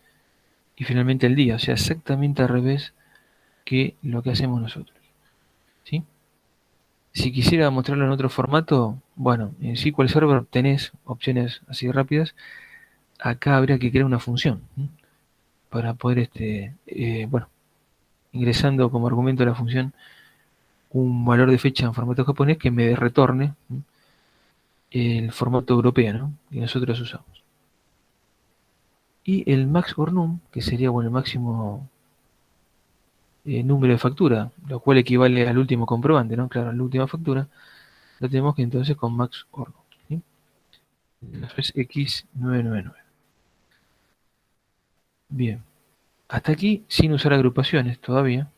y finalmente el día, o sea, exactamente al revés que lo que hacemos nosotros, ¿sí? Si quisiera mostrarlo en otro formato, bueno, en SQL Server tenés opciones así rápidas. Acá habría que crear una función, ¿sí? Para poder, bueno, ingresando como argumento de la función un valor de fecha en formato japonés que me retorne, ¿sí? El formato europeo, ¿no? Que nosotros usamos. Y el max or num, que sería, bueno, el máximo número de factura, lo cual equivale al último comprobante, ¿no? Claro, la última factura la tenemos que entonces con Max Orgo, ¿sí? Eso es X999. Bien, hasta aquí sin usar agrupaciones todavía.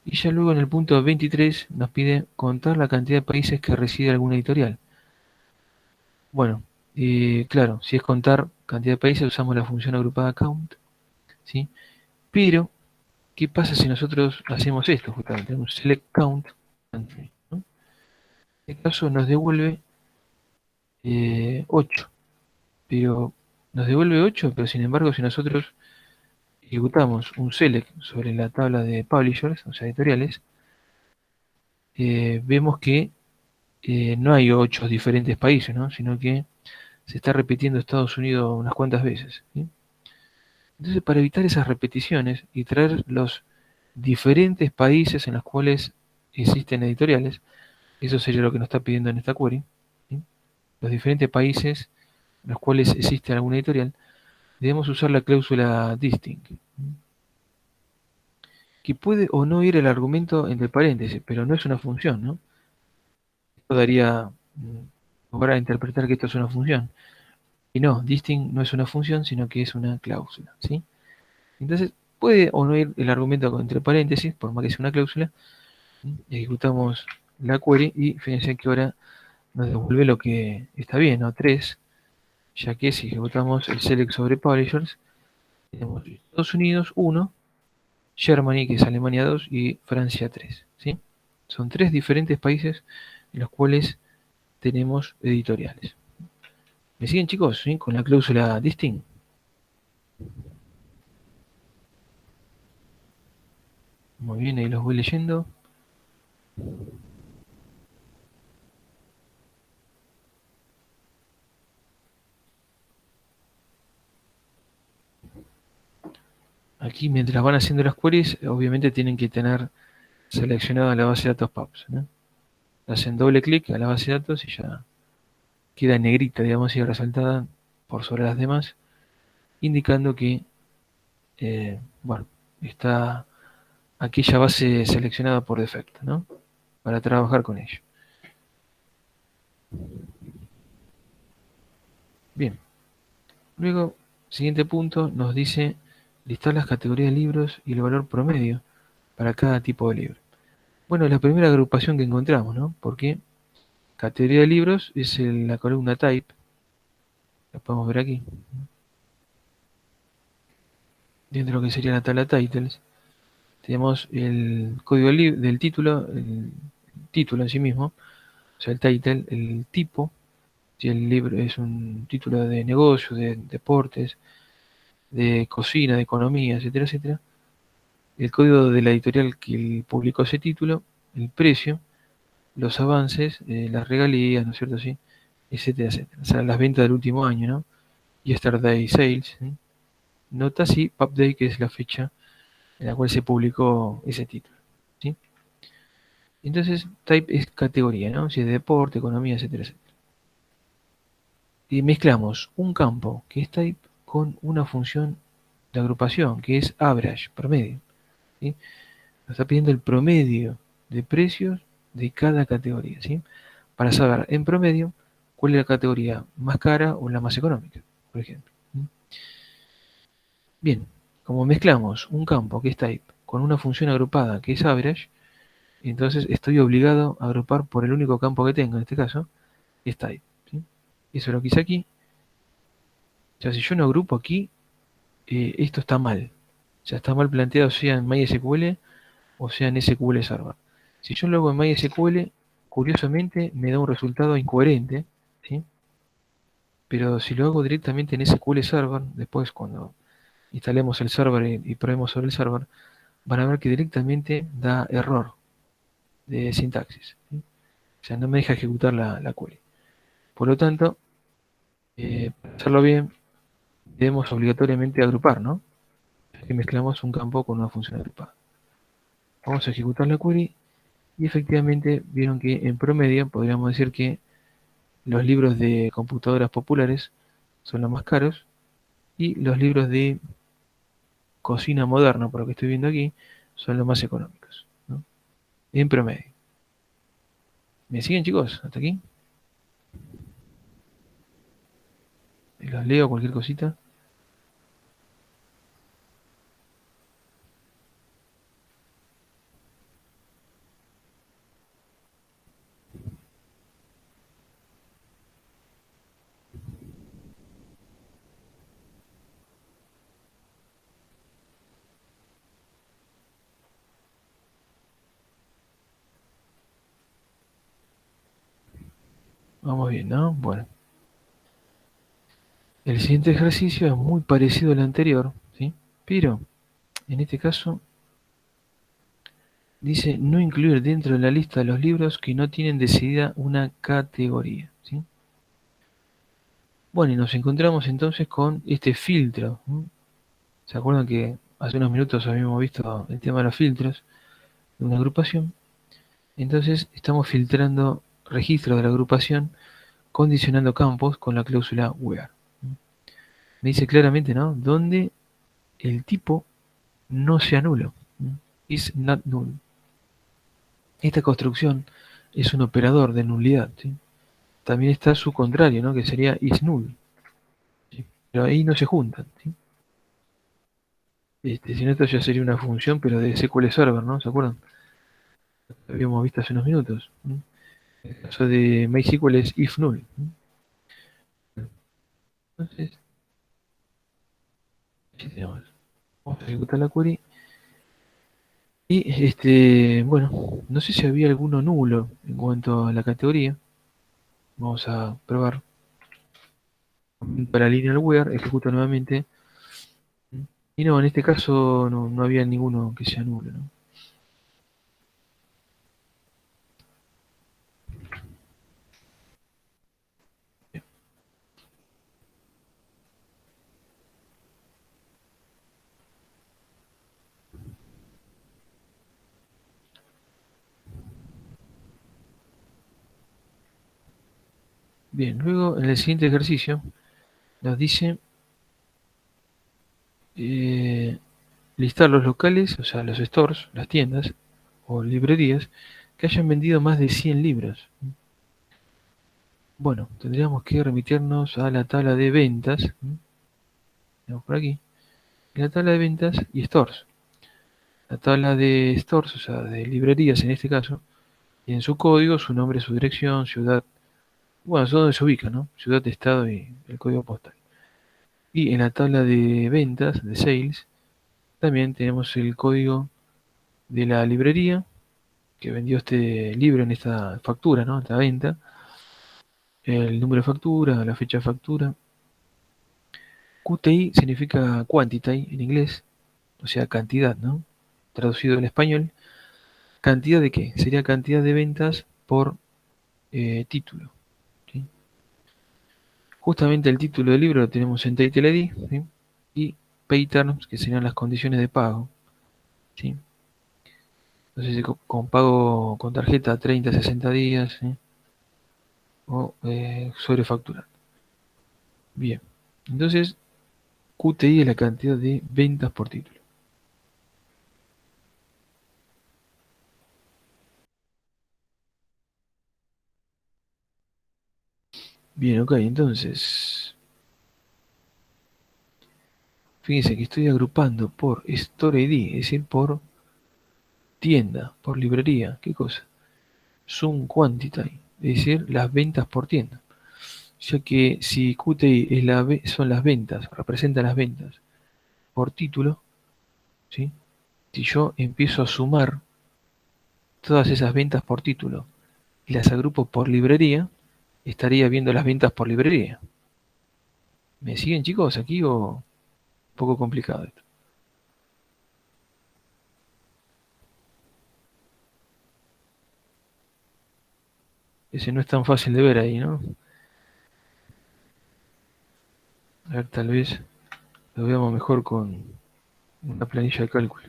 Y ya luego en el punto 23 nos pide contar la cantidad de países que reside alguna editorial. Bueno, claro, si es contar cantidad de países usamos la función agrupada count, ¿sí? Pero, ¿qué pasa si nosotros hacemos esto? Justamente, un select count, ¿no? En este caso nos devuelve 8, pero nos devuelve 8, pero sin embargo si nosotros ejecutamos un select sobre la tabla de publishers, o sea, editoriales, vemos que no hay 8 diferentes países, ¿no? Sino que se está repitiendo Estados Unidos unas cuantas veces, ¿sí? Entonces, para evitar esas repeticiones y traer los diferentes países en los cuales existen editoriales, eso sería lo que nos está pidiendo en esta query, ¿sí? Los diferentes países en los cuales existe alguna editorial, debemos usar la cláusula distinct, que puede o no ir el argumento entre paréntesis, pero no es una función, ¿no? Esto daría lugar a interpretar que esto es una función. Y no, distinct no es una función, sino que es una cláusula, ¿sí? Entonces, puede o no ir el argumento entre paréntesis, por más que sea una cláusula. Ejecutamos la query y fíjense que ahora nos devuelve lo que está bien, ¿no? 3, ya que si ejecutamos el select sobre publishers, tenemos Estados Unidos 1, Germany, que es Alemania 2, y Francia 3, ¿sí? Son 3 diferentes países en los cuales tenemos editoriales. ¿Me siguen, chicos? ¿Sí? Con la cláusula distinct. Muy bien, ahí los voy leyendo. Aquí, mientras van haciendo las queries, obviamente tienen que tener seleccionada la base de datos PAPS, ¿no? Hacen doble clic a la base de datos y ya queda negrita, digamos, y resaltada por sobre las demás, indicando que, bueno, está aquella base seleccionada por defecto, ¿no? Para trabajar con ello. Bien. Luego, siguiente punto, nos dice listar las categorías de libros y el valor promedio para cada tipo de libro. Bueno, la primera agrupación que encontramos, ¿no? Porque categoría de libros es la columna type, la podemos ver aquí, dentro de lo que sería la tabla titles. Tenemos el código del título, el título en sí mismo, o sea, el title, el tipo, si el libro es un título de negocio, de deportes, de cocina, de economía, etcétera, etcétera. El código de la editorial que publicó ese título, el precio, los avances, las regalías, ¿no es cierto? Sí, etcétera, etcétera. O sea, las ventas del último año, ¿no? Yesterday Sales, ¿sí? Notas y Pub Day, que es la fecha en la cual se publicó ese título, ¿sí? Entonces, type es categoría, ¿no? Si es de deporte, economía, etcétera, etcétera. Y mezclamos un campo, que es type, con una función de agrupación, que es average, promedio, ¿sí? Nos está pidiendo el promedio de precios de cada categoría, ¿sí? Para saber en promedio cuál es la categoría más cara o la más económica, por ejemplo. Bien, como mezclamos un campo que es type con una función agrupada que es average, entonces estoy obligado a agrupar por el único campo que tengo, en este caso, que es type, ¿sí? Eso es lo que hice aquí. O sea, si yo no agrupo aquí, esto está mal. O sea, está mal planteado, sea en MySQL o sea en SQL Server. Si yo lo hago en MySQL, curiosamente me da un resultado incoherente, ¿sí? Pero si lo hago directamente en SQL Server, después cuando instalemos el server y probemos sobre el server, van a ver que directamente da error de sintaxis, ¿sí? O sea, no me deja ejecutar la query. Por lo tanto, para hacerlo bien, debemos obligatoriamente agrupar, ¿no? Que mezclamos un campo con una función agrupada. Vamos a ejecutar la query y efectivamente vieron que en promedio podríamos decir que los libros de computadoras populares son los más caros y los libros de cocina moderna, por lo que estoy viendo aquí, son los más económicos, ¿no? En promedio. ¿Me siguen, chicos? ¿Hasta aquí? ¿Los leo cualquier cosita? Vamos bien, ¿no? Bueno. El siguiente ejercicio es muy parecido al anterior, ¿sí? Pero, en este caso, dice no incluir dentro de la lista de los libros que no tienen decidida una categoría, ¿sí? Bueno, y nos encontramos entonces con este filtro, ¿no? ¿Se acuerdan que hace unos minutos habíamos visto el tema de los filtros de una agrupación? Entonces, estamos filtrando registros de la agrupación, condicionando campos con la cláusula where. Me dice claramente, ¿no? Donde el tipo no sea nulo. Is not null. Esta construcción es un operador de nulidad, ¿sí? También está su contrario, ¿no? Que sería is null, ¿sí? Pero ahí no se juntan, ¿sí? Si no, esto ya sería una función, pero de SQL Server, ¿no? ¿Se acuerdan? Lo habíamos visto hace unos minutos. El caso de MySQL es if null. Entonces, aquí tenemos. Vamos a ejecutar la query. Y bueno, no sé si había alguno nulo en cuanto a la categoría. Vamos a probar. Para lineal where, ejecuto nuevamente. Y no, en este caso no había ninguno que sea nulo, ¿no? Bien, luego en el siguiente ejercicio nos dice eh, listar los locales, o sea, los stores, las tiendas o librerías que hayan vendido más de 100 libros. Bueno, tendríamos que remitirnos a la tabla de ventas. Tenemos por aquí. La tabla de ventas y stores. La tabla de stores, o sea, de librerías en este caso, y en su código, su nombre, su dirección, ciudad, bueno, es donde se ubica, ¿no? Ciudad, estado y el código postal. Y en la tabla de ventas, de sales, también tenemos el código de la librería que vendió este libro en esta factura, ¿no? Esta venta, el número de factura, la fecha de factura. QTI significa quantity en inglés, o sea, cantidad, ¿no? Traducido al español, ¿cantidad de qué? Sería cantidad de ventas por título, ¿sí? Justamente el título del libro lo tenemos en Title ID, ¿sí? Y Pay Terms, que serían las condiciones de pago, ¿sí? Entonces, con pago con tarjeta 30, 60 días, ¿sí? O sobre factura. Bien. Entonces, QTI es la cantidad de ventas por título. Bien, ok, entonces, fíjense que estoy agrupando por Store ID, es decir, por tienda, por librería. ¿Qué cosa? Zoom Quantity, es decir, las ventas por tienda. Ya que si QTI es son las ventas, representa las ventas por título, ¿sí? Si yo empiezo a sumar todas esas ventas por título y las agrupo por librería, estaría viendo las ventas por librería. ¿Me siguen, chicos, aquí o un poco complicado esto? Ese no es tan fácil de ver ahí, ¿no? A ver, tal vez lo veamos mejor con una planilla de cálculo.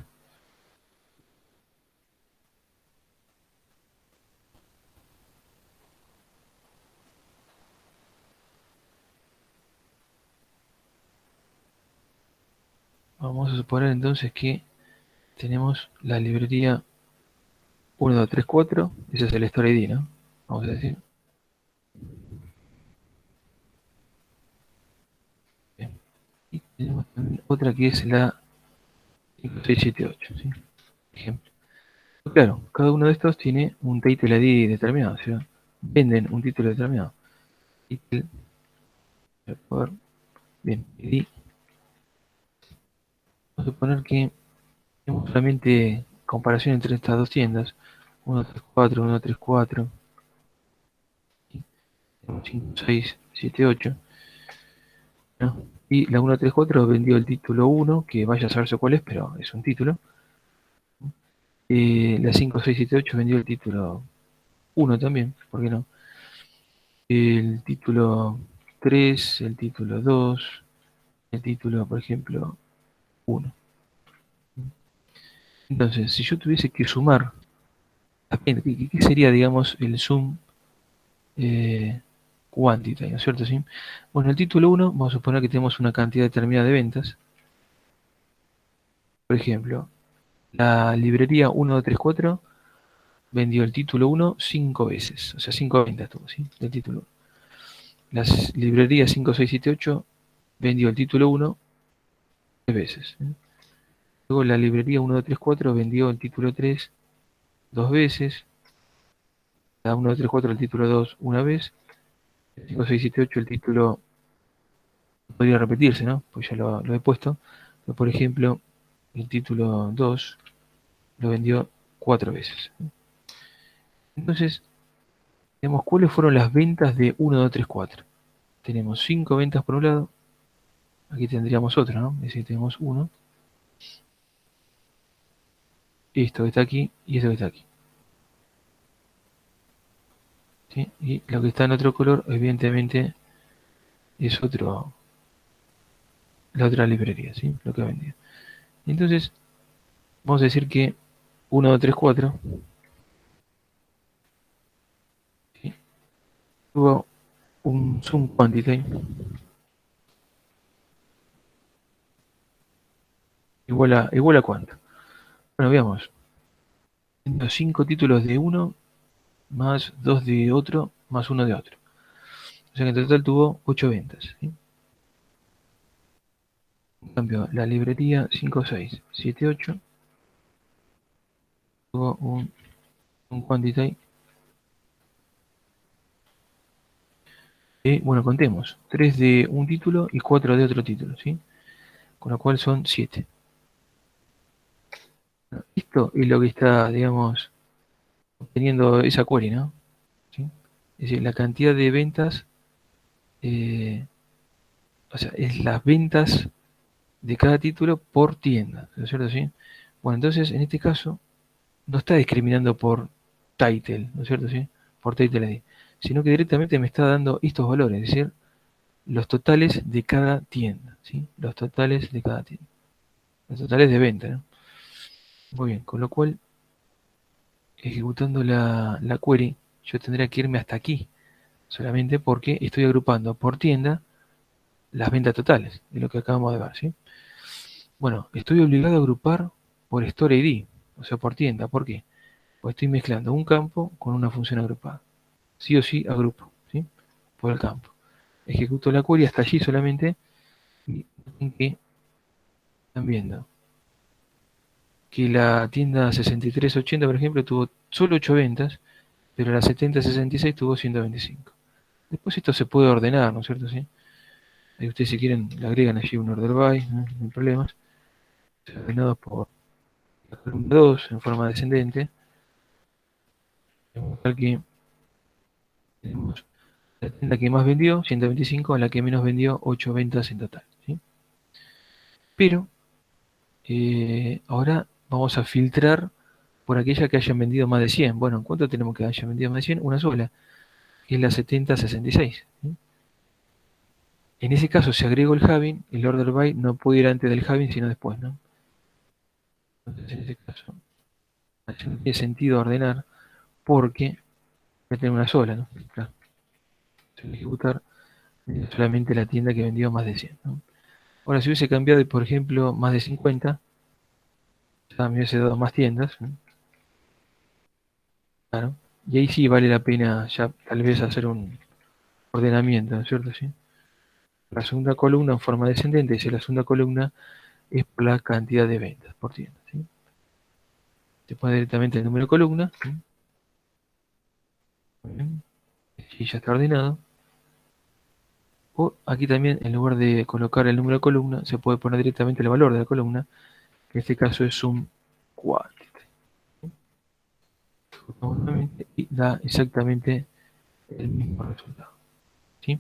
Vamos a suponer entonces que tenemos la librería 1, 2, 3, 4. Ese es el store ID, ¿no? Vamos a decir. Bien. Y tenemos también otra que es la 5, 6, 7, 8, ¿sí? Ejemplo. Claro, cada uno de estos tiene un title ID determinado, ¿sí? Venden un título determinado. Title, bien, ID. Vamos a suponer que tenemos solamente comparación entre estas dos tiendas. 1, 3, 4, 1, 3, 4. 5, 6, 7, 8. ¿No? Y la 134 vendió el título 1, que vaya a saberse cuál es, pero es un título. La 5, 6, 7, 8 vendió el título 1 también, ¿por qué no? El título 3, el título 2, el título, por ejemplo, 1. Entonces, si yo tuviese que sumar, ¿qué sería, digamos, el sum quantity, ¿no es cierto? ¿Sí? Bueno, el título 1, vamos a suponer que tenemos una cantidad determinada de ventas. Por ejemplo, la librería 1234 vendió el título 1 5 veces, o sea, 5 ventas tuvo, ¿sí? Del título 1. La librería 5, 6, 7, 8 vendió el título 1 3 veces. ¿Sí? Luego la librería 1, 2, 3, 4 vendió el título 3 2 veces. La 1, 2, 3, 4 el título 2 una vez. 5, 6, 7, 8 el título podría repetirse, ¿no? Pues ya lo he puesto. Pero, por ejemplo, el título 2 lo vendió 4 veces. Entonces, digamos, ¿cuáles fueron las ventas de 1, 2, 3, 4? Tenemos 5 ventas por un lado. Aquí tendríamos otro, ¿no? Es decir, tenemos uno. Esto que está aquí y esto que está aquí. ¿Sí? Y lo que está en otro color, evidentemente, es la otra librería, ¿sí? Lo que ha vendido. Entonces, vamos a decir que 1, 2, 3, 4 ¿sí? Tuvo un sum quantity igual a cuánto. Bueno, veamos. Tengo 5 títulos de uno, más 2 de otro, más uno de otro. O sea que en total tuvo 8 ventas. ¿Sí? En cambio, la librería 5, 6, 7, 8 tuvo un quantity. Bueno, contemos. 3 de un título y 4 de otro título, ¿sí? Con lo cual son 7. Esto es lo que está, digamos, obteniendo esa query, ¿no? ¿Sí? Es decir, la cantidad de ventas, eh, o sea, es las ventas de cada título por tienda, ¿no es cierto? ¿Sí? Bueno, entonces, en este caso, no está discriminando por title, ¿no es cierto? ¿Sí? Por title ID, sino que directamente me está dando estos valores, es decir, los totales de cada tienda, ¿sí? Los totales de cada tienda. Los totales de venta, ¿no? Muy bien, con lo cual, ejecutando la query, yo tendría que irme hasta aquí, solamente porque estoy agrupando por tienda las ventas totales, de lo que acabamos de ver, ¿sí? Bueno, estoy obligado a agrupar por Store ID, o sea, por tienda. ¿Por qué? Porque estoy mezclando un campo con una función agrupada. Sí o sí agrupo, ¿sí? Por el campo. Ejecuto la query hasta allí solamente y ven que están viendo que la tienda 6380, por ejemplo, tuvo solo 8 ventas, pero la 7066 tuvo 125. Después esto se puede ordenar, ¿no es cierto? ¿Sí? Ahí ustedes si quieren le agregan allí un order by, no hay problemas. Ordenados por la columna 2 en forma descendente. Aquí tenemos la tienda que más vendió, 125, la que menos vendió, 8 ventas en total. ¿Sí? Pero ahora vamos a filtrar por aquella que hayan vendido más de 100. Bueno, ¿en cuánto tenemos que hayan vendido más de 100? Una sola, que es la 7066. ¿Sí? En ese caso, si agrego el having, el order by no puede ir antes del having, sino después, ¿no? Entonces, en ese caso, no tiene sentido ordenar porque voy a tener una sola, ¿no? Claro. Se va a ejecutar solamente la tienda que vendió más de 100, ¿no? Ahora, si hubiese cambiado, por ejemplo, más de 50, ya me hubiese dado más tiendas, ¿no? Claro. Y ahí sí vale la pena ya tal vez hacer un ordenamiento, ¿no es cierto? ¿Sí? La segunda columna en forma descendente, dice la segunda columna es por la cantidad de ventas por tienda, ¿sí? Te pone directamente el número de columna, ¿sí? Muy bien. Y ya está ordenado. O aquí también, en lugar de colocar el número de columna, se puede poner directamente el valor de la columna, que en este caso es un quantity. Y da exactamente el mismo resultado. ¿Sí?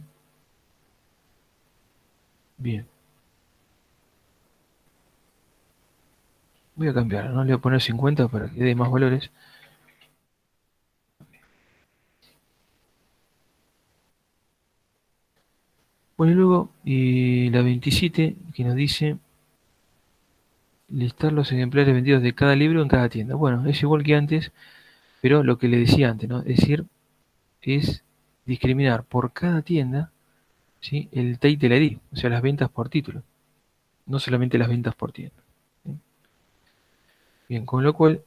Bien. Voy a cambiar, ¿no? Le voy a poner 50 para que dé más valores. Bueno, y luego, y la 27, que nos dice listar los ejemplares vendidos de cada libro en cada tienda. Bueno, es igual que antes, pero lo que le decía antes, ¿no? Es decir, es discriminar por cada tienda, ¿sí? El title ID, o sea, las ventas por título, no solamente las ventas por tienda. ¿Sí? Bien, con lo cual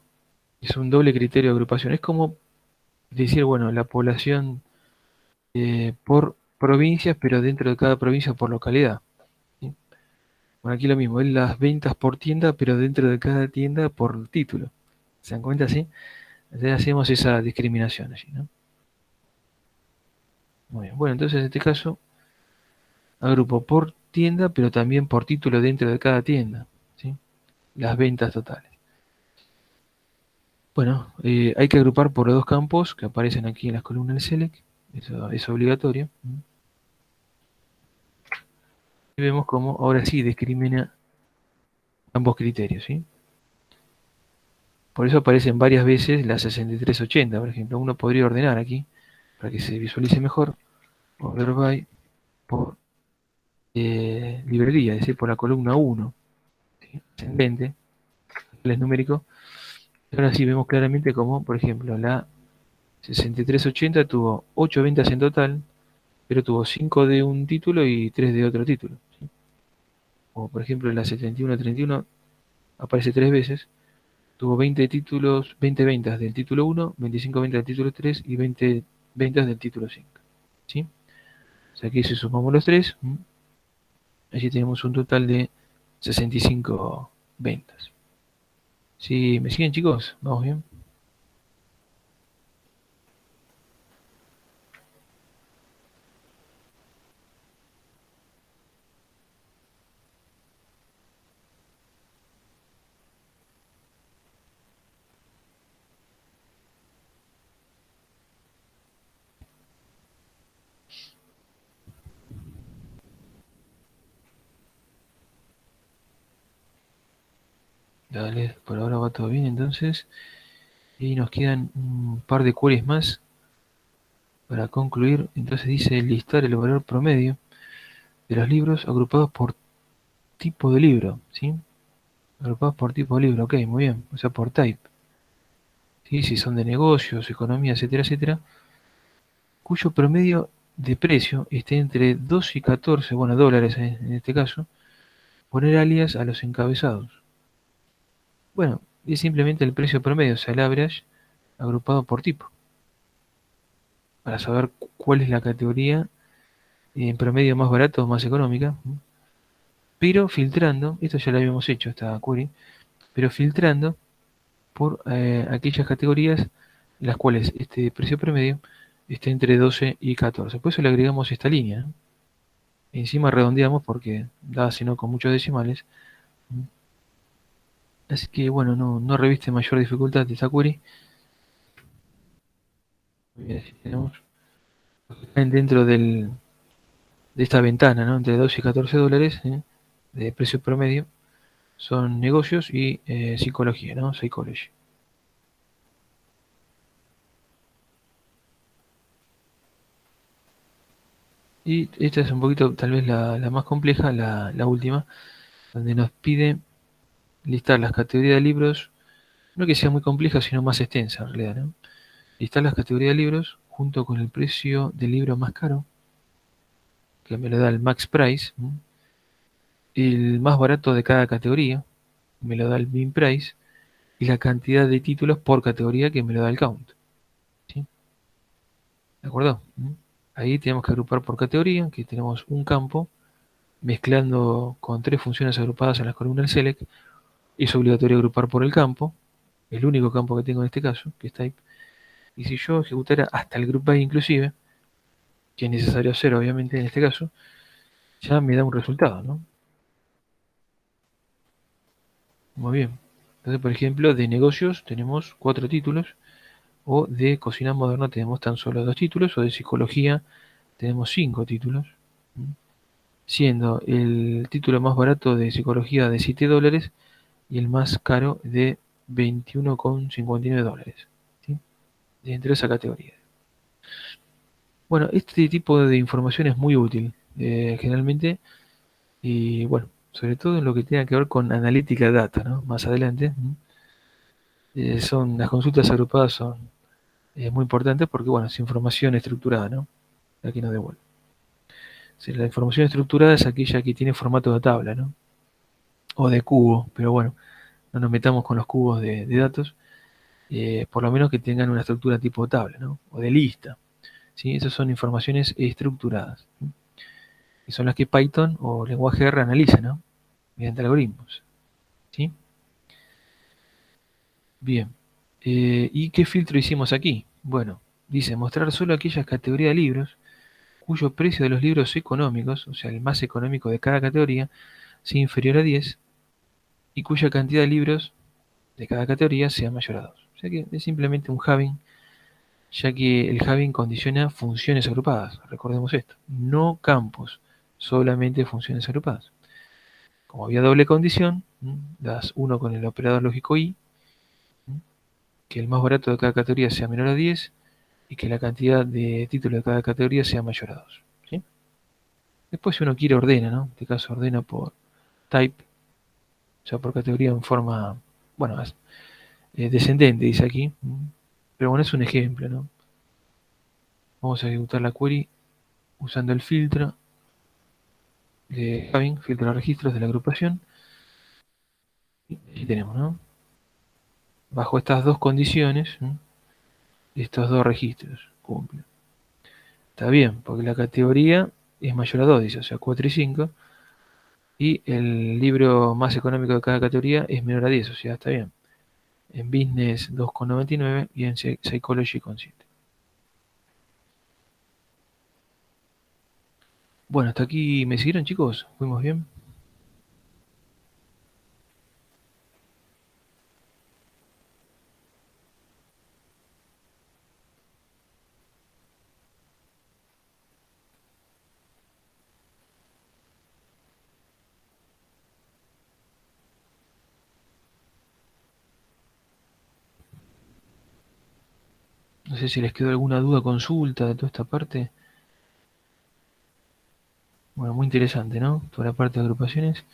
es un doble criterio de agrupación. Es como decir, bueno, la población por provincias, pero dentro de cada provincia por localidad. ¿Sí? Bueno, aquí lo mismo, es las ventas por tienda, pero dentro de cada tienda por título. ¿Se dan cuenta? ¿Sí? Entonces hacemos esa discriminación allí, ¿no? Muy bien. Bueno, entonces en este caso agrupo por tienda, pero también por título dentro de cada tienda, ¿sí? Las ventas totales. Bueno, hay que agrupar por los dos campos que aparecen aquí en las columnas del Select. Eso es obligatorio. Y vemos cómo ahora sí discrimina ambos criterios, ¿sí? Por eso aparecen varias veces las 6380, por ejemplo. Uno podría ordenar aquí para que se visualice mejor. Order by por librería, es decir, por la columna 1, ¿sí? Ascendente, el numérico. Y ahora sí vemos claramente cómo, por ejemplo, la 6380 tuvo 8 ventas en total, pero tuvo 5 de un título y 3 de otro título, ¿sí? O por ejemplo la 7131 aparece 3 veces, tuvo 20 títulos, 20 ventas del título 1, 25 ventas del título 3 y 20 ventas del título 5, ¿sí? O sea, aquí si sumamos los 3, allí tenemos un total de 65 ventas. ¿Sí me siguen, chicos? ¿Vamos bien? Dale, por ahora va todo bien entonces. Y nos quedan un par de queries más para concluir. Entonces dice listar el valor promedio de los libros agrupados por tipo de libro, ¿sí? Agrupados por tipo de libro, ok, muy bien. O sea, por type, ¿sí? Si son de negocios, economía, etcétera, etcétera, cuyo promedio de precio esté entre 2 y 14, bueno, dólares en este caso, poner alias a los encabezados. Bueno, es simplemente el precio promedio, o sea, el average agrupado por tipo, para saber cuál es la categoría en promedio más barata o más económica, pero filtrando, esto ya lo habíamos hecho, esta query, pero filtrando por aquellas categorías en las cuales este precio promedio está entre 12 y 14. Por eso le agregamos esta línea, ¿no? Encima redondeamos porque da sino con muchos decimales. Así que bueno, no reviste mayor dificultad esta query. Tenemos dentro de esta ventana, ¿no? Entre 12 y 14 dólares, de precio promedio, son negocios y psicología, ¿no? Psychology. Y esta es un poquito, tal vez la más compleja, la última, donde nos pide listar las categorías de libros, no que sea muy compleja, sino más extensa en realidad, ¿no? Listar las categorías de libros junto con el precio del libro más caro, que me lo da el Max Price, el más barato de cada categoría, me lo da el bin price, y la cantidad de títulos por categoría que me lo da el count. ¿Sí? ¿De acuerdo? Ahí tenemos que agrupar por categoría, que tenemos un campo, mezclando con 3 funciones agrupadas en la columna del select. Es obligatorio agrupar por el campo, el único campo que tengo en este caso, que es type. Y si yo ejecutara hasta el group by inclusive, que es necesario hacer obviamente en este caso, ya me da un resultado, ¿no? Muy bien. Entonces, por ejemplo, de negocios tenemos 4 títulos, o de cocina moderna tenemos tan solo 2 títulos, o de psicología tenemos 5 títulos, siendo el título más barato de psicología de $7 y el más caro de $21,59, ¿sí? Dentro de esa categoría. Bueno, este tipo de información es muy útil, generalmente, y bueno, sobre todo en lo que tenga que ver con analítica de data, ¿no? Más adelante, las consultas agrupadas son muy importantes porque, bueno, es información estructurada, ¿no? La que nos devuelve. Si la información estructurada es aquella que tiene formato de tabla, ¿no? O de cubo, pero bueno, no nos metamos con los cubos de datos, por lo menos que tengan una estructura tipo tabla, ¿no? O de lista, ¿sí? Esas son informaciones estructuradas, ¿sí? Y son las que Python o lenguaje R analiza, ¿no? Mediante algoritmos, ¿sí? Bien. ¿Y qué filtro hicimos aquí? Bueno, dice mostrar solo aquellas categorías de libros cuyo precio de los libros económicos, o sea, el más económico de cada categoría, sea inferior a 10 y cuya cantidad de libros de cada categoría sea mayor a 2. O sea que es simplemente un having, ya que el having condiciona funciones agrupadas. Recordemos esto, no campos, solamente funciones agrupadas. Como había doble condición, das 1 con el operador lógico i, que el más barato de cada categoría sea menor a 10 y que la cantidad de títulos de cada categoría sea mayor a 2. ¿Sí? Después si uno quiere ordena, ¿no? En este caso ordena por type, o sea, por categoría en forma, bueno, descendente, dice aquí. Pero bueno, es un ejemplo, ¿no? Vamos a ejecutar la query usando el filtro de having, filtro de registros de la agrupación. Y aquí tenemos, ¿no? Bajo estas dos condiciones, estos dos registros cumplen. Está bien, porque la categoría es mayor a 2, dice, o sea, 4 y 5. Y el libro más económico de cada categoría es menor a 10, o sea, está bien. En Business 2,99 y en Psychology con 7. Bueno, hasta aquí me siguieron, chicos. ¿Fuimos bien? No sé si les quedó alguna duda, consulta de toda esta parte. Bueno, muy interesante, ¿no? Toda la parte de agrupaciones.